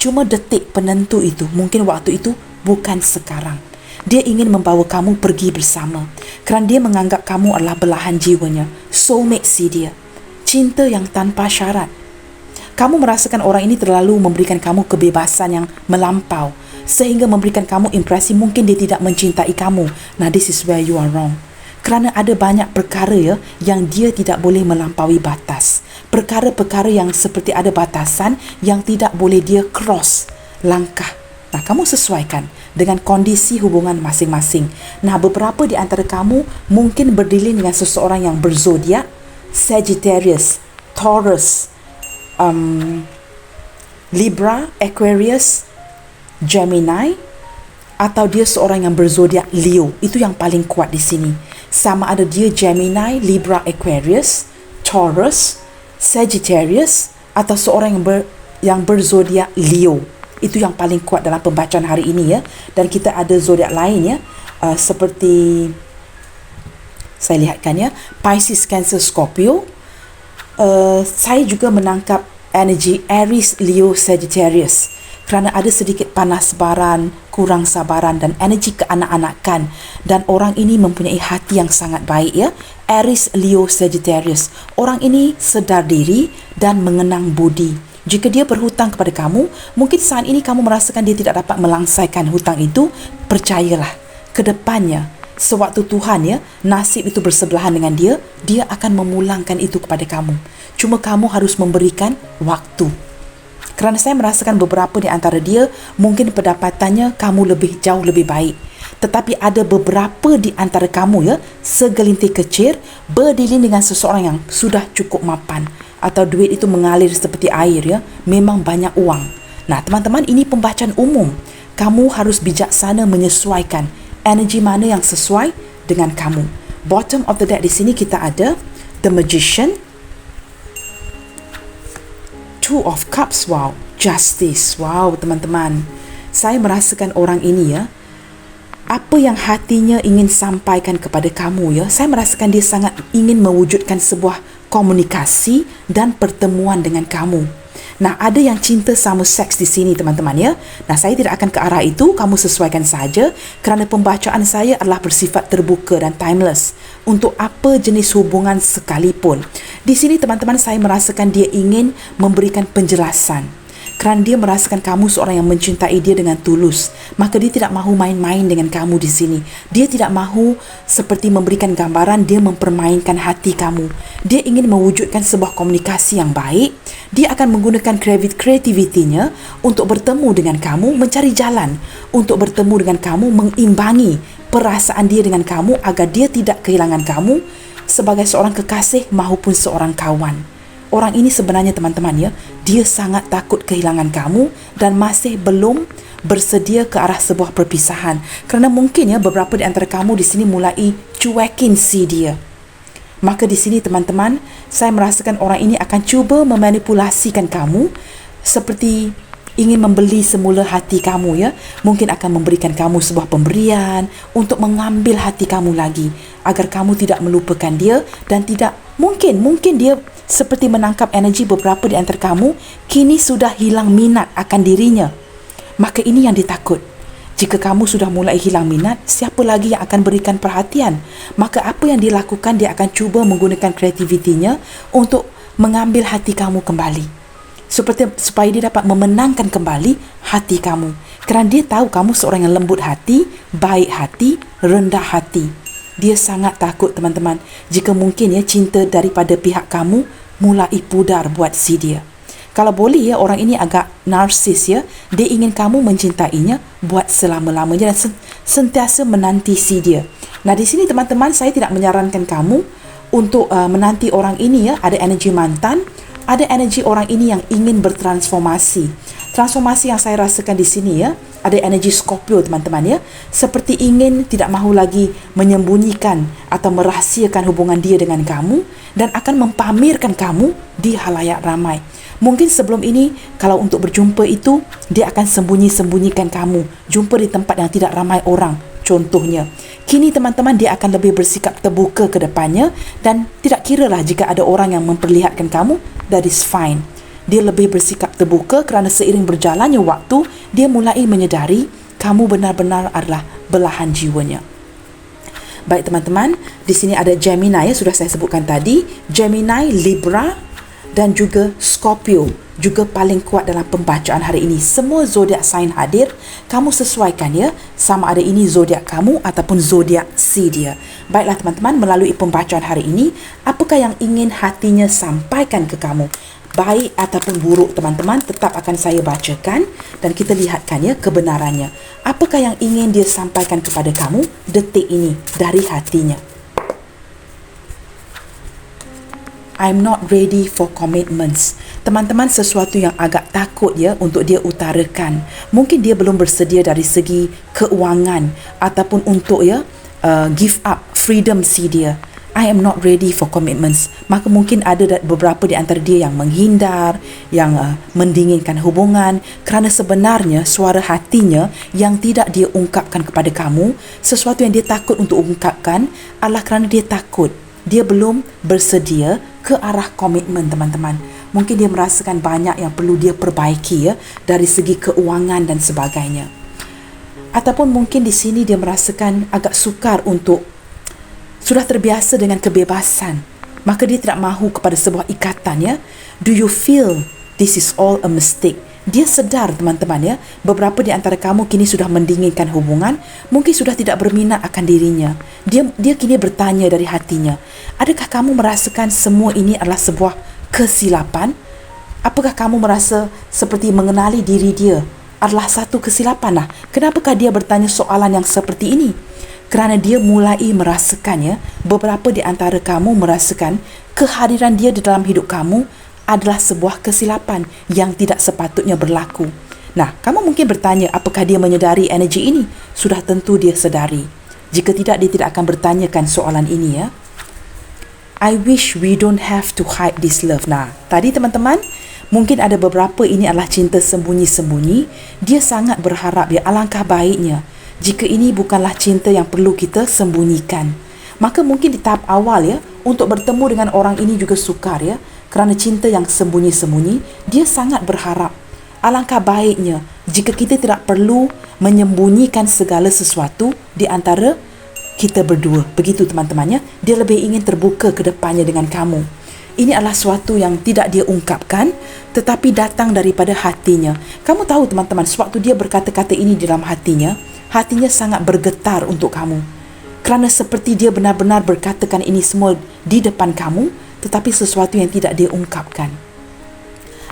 Cuma detik penentu itu, mungkin waktu itu bukan sekarang. Dia ingin membawa kamu pergi bersama kerana dia menganggap kamu adalah belahan jiwanya, soulmate si dia. Cinta yang tanpa syarat. Kamu merasakan orang ini terlalu memberikan kamu kebebasan yang melampau sehingga memberikan kamu impresi mungkin dia tidak mencintai kamu. Nah, this is where you are wrong. Kerana ada banyak perkara ya, yang dia tidak boleh melampaui batas. Perkara-perkara yang seperti ada batasan yang tidak boleh dia cross langkah. Nah, kamu sesuaikan dengan kondisi hubungan masing-masing. Nah, beberapa di antara kamu mungkin berdilin dengan seseorang yang berzodiak Sagittarius, Taurus, Libra, Aquarius, Gemini, atau dia seorang yang berzodiak Leo. Itu yang paling kuat di sini. Sama ada dia Gemini, Libra, Aquarius, Taurus, Sagittarius, atau seorang yang berzodiak Leo. Itu yang paling kuat dalam pembacaan hari ini ya. Dan kita ada zodiak lain ya, seperti saya lihatkan ya, Pisces, Cancer, Scorpio. Saya juga menangkap energi Aries, Leo, Sagittarius. Kerana ada sedikit panas baran, kurang sabaran dan energi keanak-anakan. Dan orang ini mempunyai hati yang sangat baik ya. Aries, Leo, Sagittarius. Orang ini sedar diri dan mengenang budi. Jika dia berhutang kepada kamu, mungkin saat ini kamu merasakan dia tidak dapat melangsaikan hutang itu. Percayalah, kedepannya, sewaktu Tuhan ya, nasib itu bersebelahan dengan dia, dia akan memulangkan itu kepada kamu. Cuma kamu harus memberikan waktu. Kerana saya merasakan beberapa di antara dia, mungkin pendapatannya kamu jauh lebih baik. Tetapi ada beberapa di antara kamu ya, segelintir kecil, berdilin dengan seseorang yang sudah cukup mapan. Atau duit itu mengalir seperti air ya, memang banyak uang. Nah teman-teman, ini pembacaan umum. Kamu harus bijaksana menyesuaikan energi mana yang sesuai dengan kamu. Bottom of the deck di sini kita ada The Magician, Two of Cups, wow, Justice, wow teman-teman. Saya merasakan orang ini ya, apa yang hatinya ingin sampaikan kepada kamu ya, saya merasakan dia sangat ingin mewujudkan sebuah komunikasi dan pertemuan dengan kamu. Nah, ada yang cinta sama seks di sini teman-teman ya. Nah, saya tidak akan ke arah itu, kamu sesuaikan saja kerana pembacaan saya adalah bersifat terbuka dan timeless untuk apa jenis hubungan sekalipun. Di sini teman-teman, saya merasakan dia ingin memberikan penjelasan. kerana dia merasakan kamu seorang yang mencintai dia dengan tulus. Maka dia tidak mahu main-main dengan kamu di sini. Dia tidak mahu seperti memberikan gambaran dia mempermainkan hati kamu. Dia ingin mewujudkan sebuah komunikasi yang baik. Dia akan menggunakan kreativitinya untuk bertemu dengan kamu, mencari jalan untuk bertemu dengan kamu, mengimbangi perasaan dia dengan kamu agar dia tidak kehilangan kamu sebagai seorang kekasih maupun seorang kawan. Orang ini sebenarnya teman-teman ya, dia sangat takut kehilangan kamu dan masih belum bersedia ke arah sebuah perpisahan. Kerana mungkin ya beberapa di antara kamu di sini mulai cuekin si dia. Maka di sini teman-teman, saya merasakan orang ini akan cuba memanipulasikan kamu seperti ingin membeli semula hati kamu ya. Mungkin akan memberikan kamu sebuah pemberian untuk mengambil hati kamu lagi agar kamu tidak melupakan dia dan tidak mungkin dia seperti menangkap energi beberapa di antara kamu kini sudah hilang minat akan dirinya. Maka ini yang ditakut. Jika kamu sudah mulai hilang minat, siapa lagi yang akan berikan perhatian? Maka apa yang dilakukan, dia akan cuba menggunakan kreativitinya untuk mengambil hati kamu kembali. Supaya dia dapat memenangkan kembali hati kamu. Kerana dia tahu kamu seorang yang lembut hati, baik hati, rendah hati. Dia sangat takut teman-teman jika mungkin ya cinta daripada pihak kamu mulai pudar buat si dia. Kalau boleh ya, orang ini agak narsis ya. Dia ingin kamu mencintainya buat selama-lamanya dan sentiasa menanti si dia. Nah di sini teman-teman, saya tidak menyarankan kamu untuk menanti orang ini ya. Ada energi mantan, ada energi orang ini yang ingin bertransformasi. Transformasi yang saya rasakan di sini ya, ada energi Scorpio teman-teman ya, seperti ingin tidak mahu lagi menyembunyikan atau merahsiakan hubungan dia dengan kamu dan akan mempamerkan kamu di halayak ramai. Mungkin sebelum ini kalau untuk berjumpa itu dia akan sembunyi-sembunyikan kamu, jumpa di tempat yang tidak ramai orang contohnya. Kini teman-teman, dia akan lebih bersikap terbuka ke depannya dan tidak kiralah jika ada orang yang memperlihatkan kamu, that is fine. Dia lebih bersikap terbuka kerana seiring berjalannya waktu, dia mulai menyedari kamu benar-benar adalah belahan jiwanya. Baik teman-teman, di sini ada Gemini ya, sudah saya sebutkan tadi. Gemini, Libra dan juga Scorpio juga paling kuat dalam pembacaan hari ini. Semua zodiak sign hadir. Kamu sesuaikan ya, sama ada ini zodiak kamu ataupun zodiak si dia. Baiklah teman-teman, melalui pembacaan hari ini, apakah yang ingin hatinya sampaikan ke kamu? Baik ataupun buruk teman-teman, tetap akan saya bacakan dan kita lihatkan ya kebenarannya. Apakah yang ingin dia sampaikan kepada kamu detik ini dari hatinya? I'm not ready for commitments. Teman-teman, sesuatu yang agak takut ya untuk dia utarakan. Mungkin dia belum bersedia dari segi keuangan ataupun untuk ya give up freedom si dia. I am not ready for commitments. Maka mungkin ada beberapa di antara dia yang menghindar, yang mendinginkan hubungan kerana sebenarnya suara hatinya yang tidak dia ungkapkan kepada kamu, sesuatu yang dia takut untuk ungkapkan adalah kerana dia takut dia belum bersedia ke arah komitmen teman-teman. Mungkin dia merasakan banyak yang perlu dia perbaiki ya dari segi keuangan dan sebagainya. Ataupun mungkin di sini dia merasakan agak sukar untuk sudah terbiasa dengan kebebasan, maka dia tidak mahu kepada sebuah ikatan ya. Do you feel this is all a mistake? Dia sedar teman-teman ya, beberapa di antara kamu kini sudah mendinginkan hubungan, mungkin sudah tidak berminat akan dirinya. Dia kini bertanya dari hatinya, adakah kamu merasakan semua ini adalah sebuah kesilapan? Apakah kamu merasa seperti mengenali diri dia adalah satu kesilapan? Kenapakah dia bertanya soalan yang seperti ini? Kerana dia mulai merasakannya, beberapa di antara kamu merasakan kehadiran dia di dalam hidup kamu adalah sebuah kesilapan yang tidak sepatutnya berlaku. Nah, kamu mungkin bertanya, apakah dia menyedari energi ini? Sudah tentu dia sedari. Jika tidak, dia tidak akan bertanyakan soalan ini ya. I wish we don't have to hide this love. Nah, tadi teman-teman, mungkin ada beberapa ini adalah cinta sembunyi-sembunyi. Dia sangat berharap ya, alangkah baiknya jika ini bukanlah cinta yang perlu kita sembunyikan. Maka mungkin di tahap awal ya, untuk bertemu dengan orang ini juga sukar ya. Kerana cinta yang sembunyi-sembunyi, dia sangat berharap alangkah baiknya jika kita tidak perlu menyembunyikan segala sesuatu di antara kita berdua. Begitu teman-temannya, dia lebih ingin terbuka ke depannya dengan kamu. Ini adalah suatu yang tidak dia ungkapkan, tetapi datang daripada hatinya. Kamu tahu teman-teman, sewaktu dia berkata-kata ini di dalam hatinya, hatinya sangat bergetar untuk kamu. Kerana seperti dia benar-benar berkatakan ini semua di depan kamu, tetapi sesuatu yang tidak dia ungkapkan.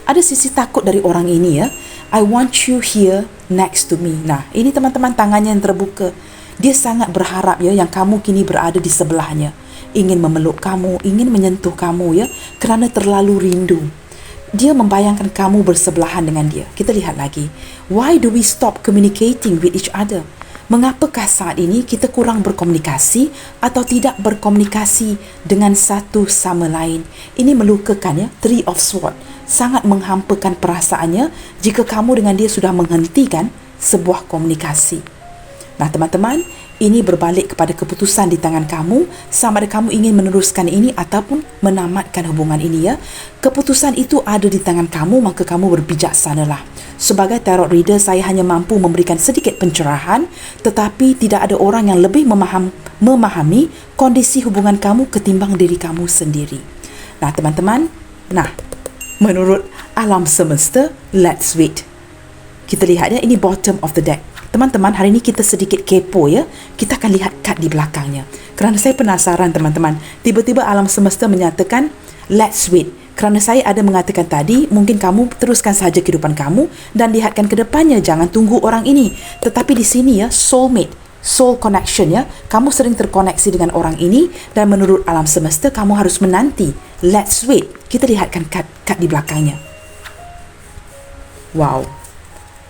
Ada sisi takut dari orang ini, ya. I want you here next to me. Nah, ini teman-teman, tangannya yang terbuka. Dia sangat berharap, ya, yang kamu kini berada di sebelahnya. Ingin memeluk kamu, ingin menyentuh kamu, ya, kerana terlalu rindu. Dia membayangkan kamu bersebelahan dengan dia. Kita lihat lagi. Why do we stop communicating with each other? Mengapakah saat ini kita kurang berkomunikasi atau tidak berkomunikasi dengan satu sama lain? Ini melukakan, ya, Three of Swords. Sangat menghampakan perasaannya jika kamu dengan dia sudah menghentikan sebuah komunikasi. Nah, teman-teman, ini berbalik kepada keputusan di tangan kamu, sama ada kamu ingin meneruskan ini ataupun menamatkan hubungan ini, ya. Keputusan itu ada di tangan kamu, maka kamu berbijaksanalah. Sebagai tarot reader, saya hanya mampu memberikan sedikit pencerahan, tetapi tidak ada orang yang lebih memahami kondisi hubungan kamu ketimbang diri kamu sendiri. Nah, teman-teman, menurut alam semesta, let's wait. Kita lihat, ya, ini bottom of the deck. Teman-teman, hari ini kita sedikit kepo, ya. Kita akan lihat kad di belakangnya. Kerana saya penasaran, teman-teman. Tiba-tiba alam semesta menyatakan, let's wait. Kerana saya ada mengatakan tadi, mungkin kamu teruskan sahaja kehidupan kamu dan lihatkan ke depannya. Jangan tunggu orang ini. Tetapi di sini, ya, soulmate, soul connection, ya. Kamu sering terkoneksi dengan orang ini dan menurut alam semesta, kamu harus menanti. Let's wait. Kita lihatkan kad di belakangnya. Wow.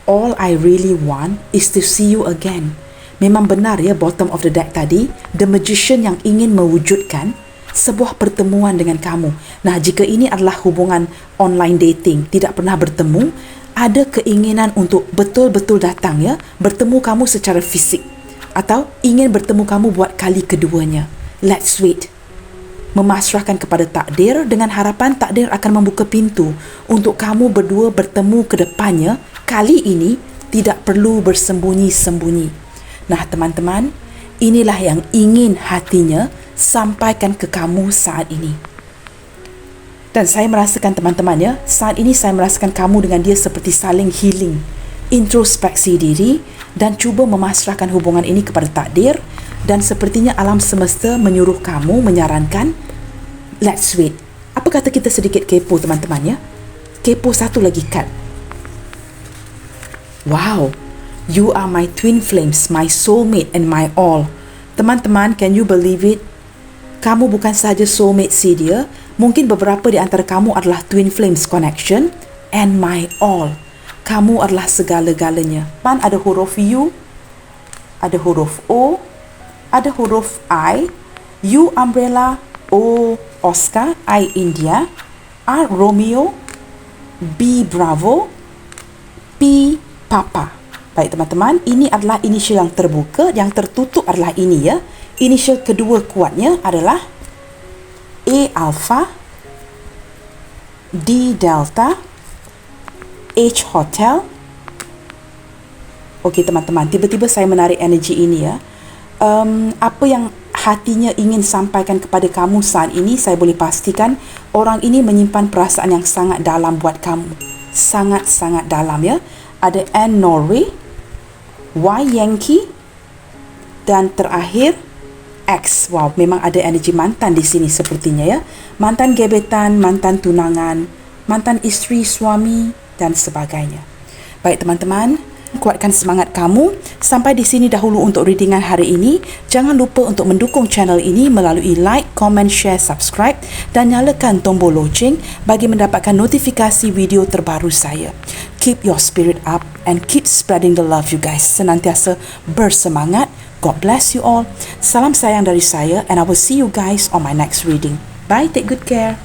All I really want is to see you again. Memang benar, ya, bottom of the deck tadi, the magician yang ingin mewujudkan sebuah pertemuan dengan kamu. Nah, jika ini adalah hubungan online dating, tidak pernah bertemu, ada keinginan untuk betul-betul datang, ya, bertemu kamu secara fisik atau ingin bertemu kamu buat kali keduanya. Let's wait. Memasrahkan kepada takdir dengan harapan takdir akan membuka pintu untuk kamu berdua bertemu ke depannya. Kali ini tidak perlu bersembunyi-sembunyi. Nah, teman-teman, inilah yang ingin hatinya sampaikan ke kamu saat ini. Dan saya merasakan, teman-teman, ya, saat ini saya merasakan kamu dengan dia seperti saling healing, introspeksi diri dan cuba memasrahkan hubungan ini kepada takdir. Dan sepertinya alam semesta menyuruh kamu, menyarankan, let's wait. Apa kata kita sedikit kepo, teman-teman, ya? Kepo satu lagi kad. Wow, you are my twin flames, my soulmate and my all. Teman-teman, can you believe it? Kamu bukan sahaja soulmate si dia, mungkin beberapa di antara kamu adalah twin flames connection and my all. Kamu adalah segala-galanya. Pan ada huruf U, ada huruf O, ada huruf I, U umbrella, O Oscar, I India, R Romeo, B Bravo, P Papa. Baik, teman-teman, ini adalah inisial yang terbuka, yang tertutup adalah ini, ya. Inisial kedua kuatnya adalah A Alpha, D Delta, H Hotel. Okey, teman-teman, tiba-tiba saya menarik energi ini, ya. Apa yang hatinya ingin sampaikan kepada kamu saat ini, saya boleh pastikan orang ini menyimpan perasaan yang sangat dalam buat kamu. Sangat-sangat dalam, ya. Ada N Norway, Y Yankee dan terakhir X. Wow, memang ada energi mantan di sini sepertinya, ya. Mantan gebetan, mantan tunangan, mantan isteri, suami dan sebagainya. Baik, teman-teman, kuatkan semangat kamu. Sampai di sini dahulu untuk readingan hari ini. Jangan lupa untuk mendukung channel ini melalui like, comment, share, subscribe dan nyalakan tombol loceng bagi mendapatkan notifikasi video terbaru saya. Keep your spirit up and keep spreading the love, you guys. Senantiasa bersemangat. God bless you all. Salam sayang dari saya and I will see you guys on my next reading. Bye, take good care.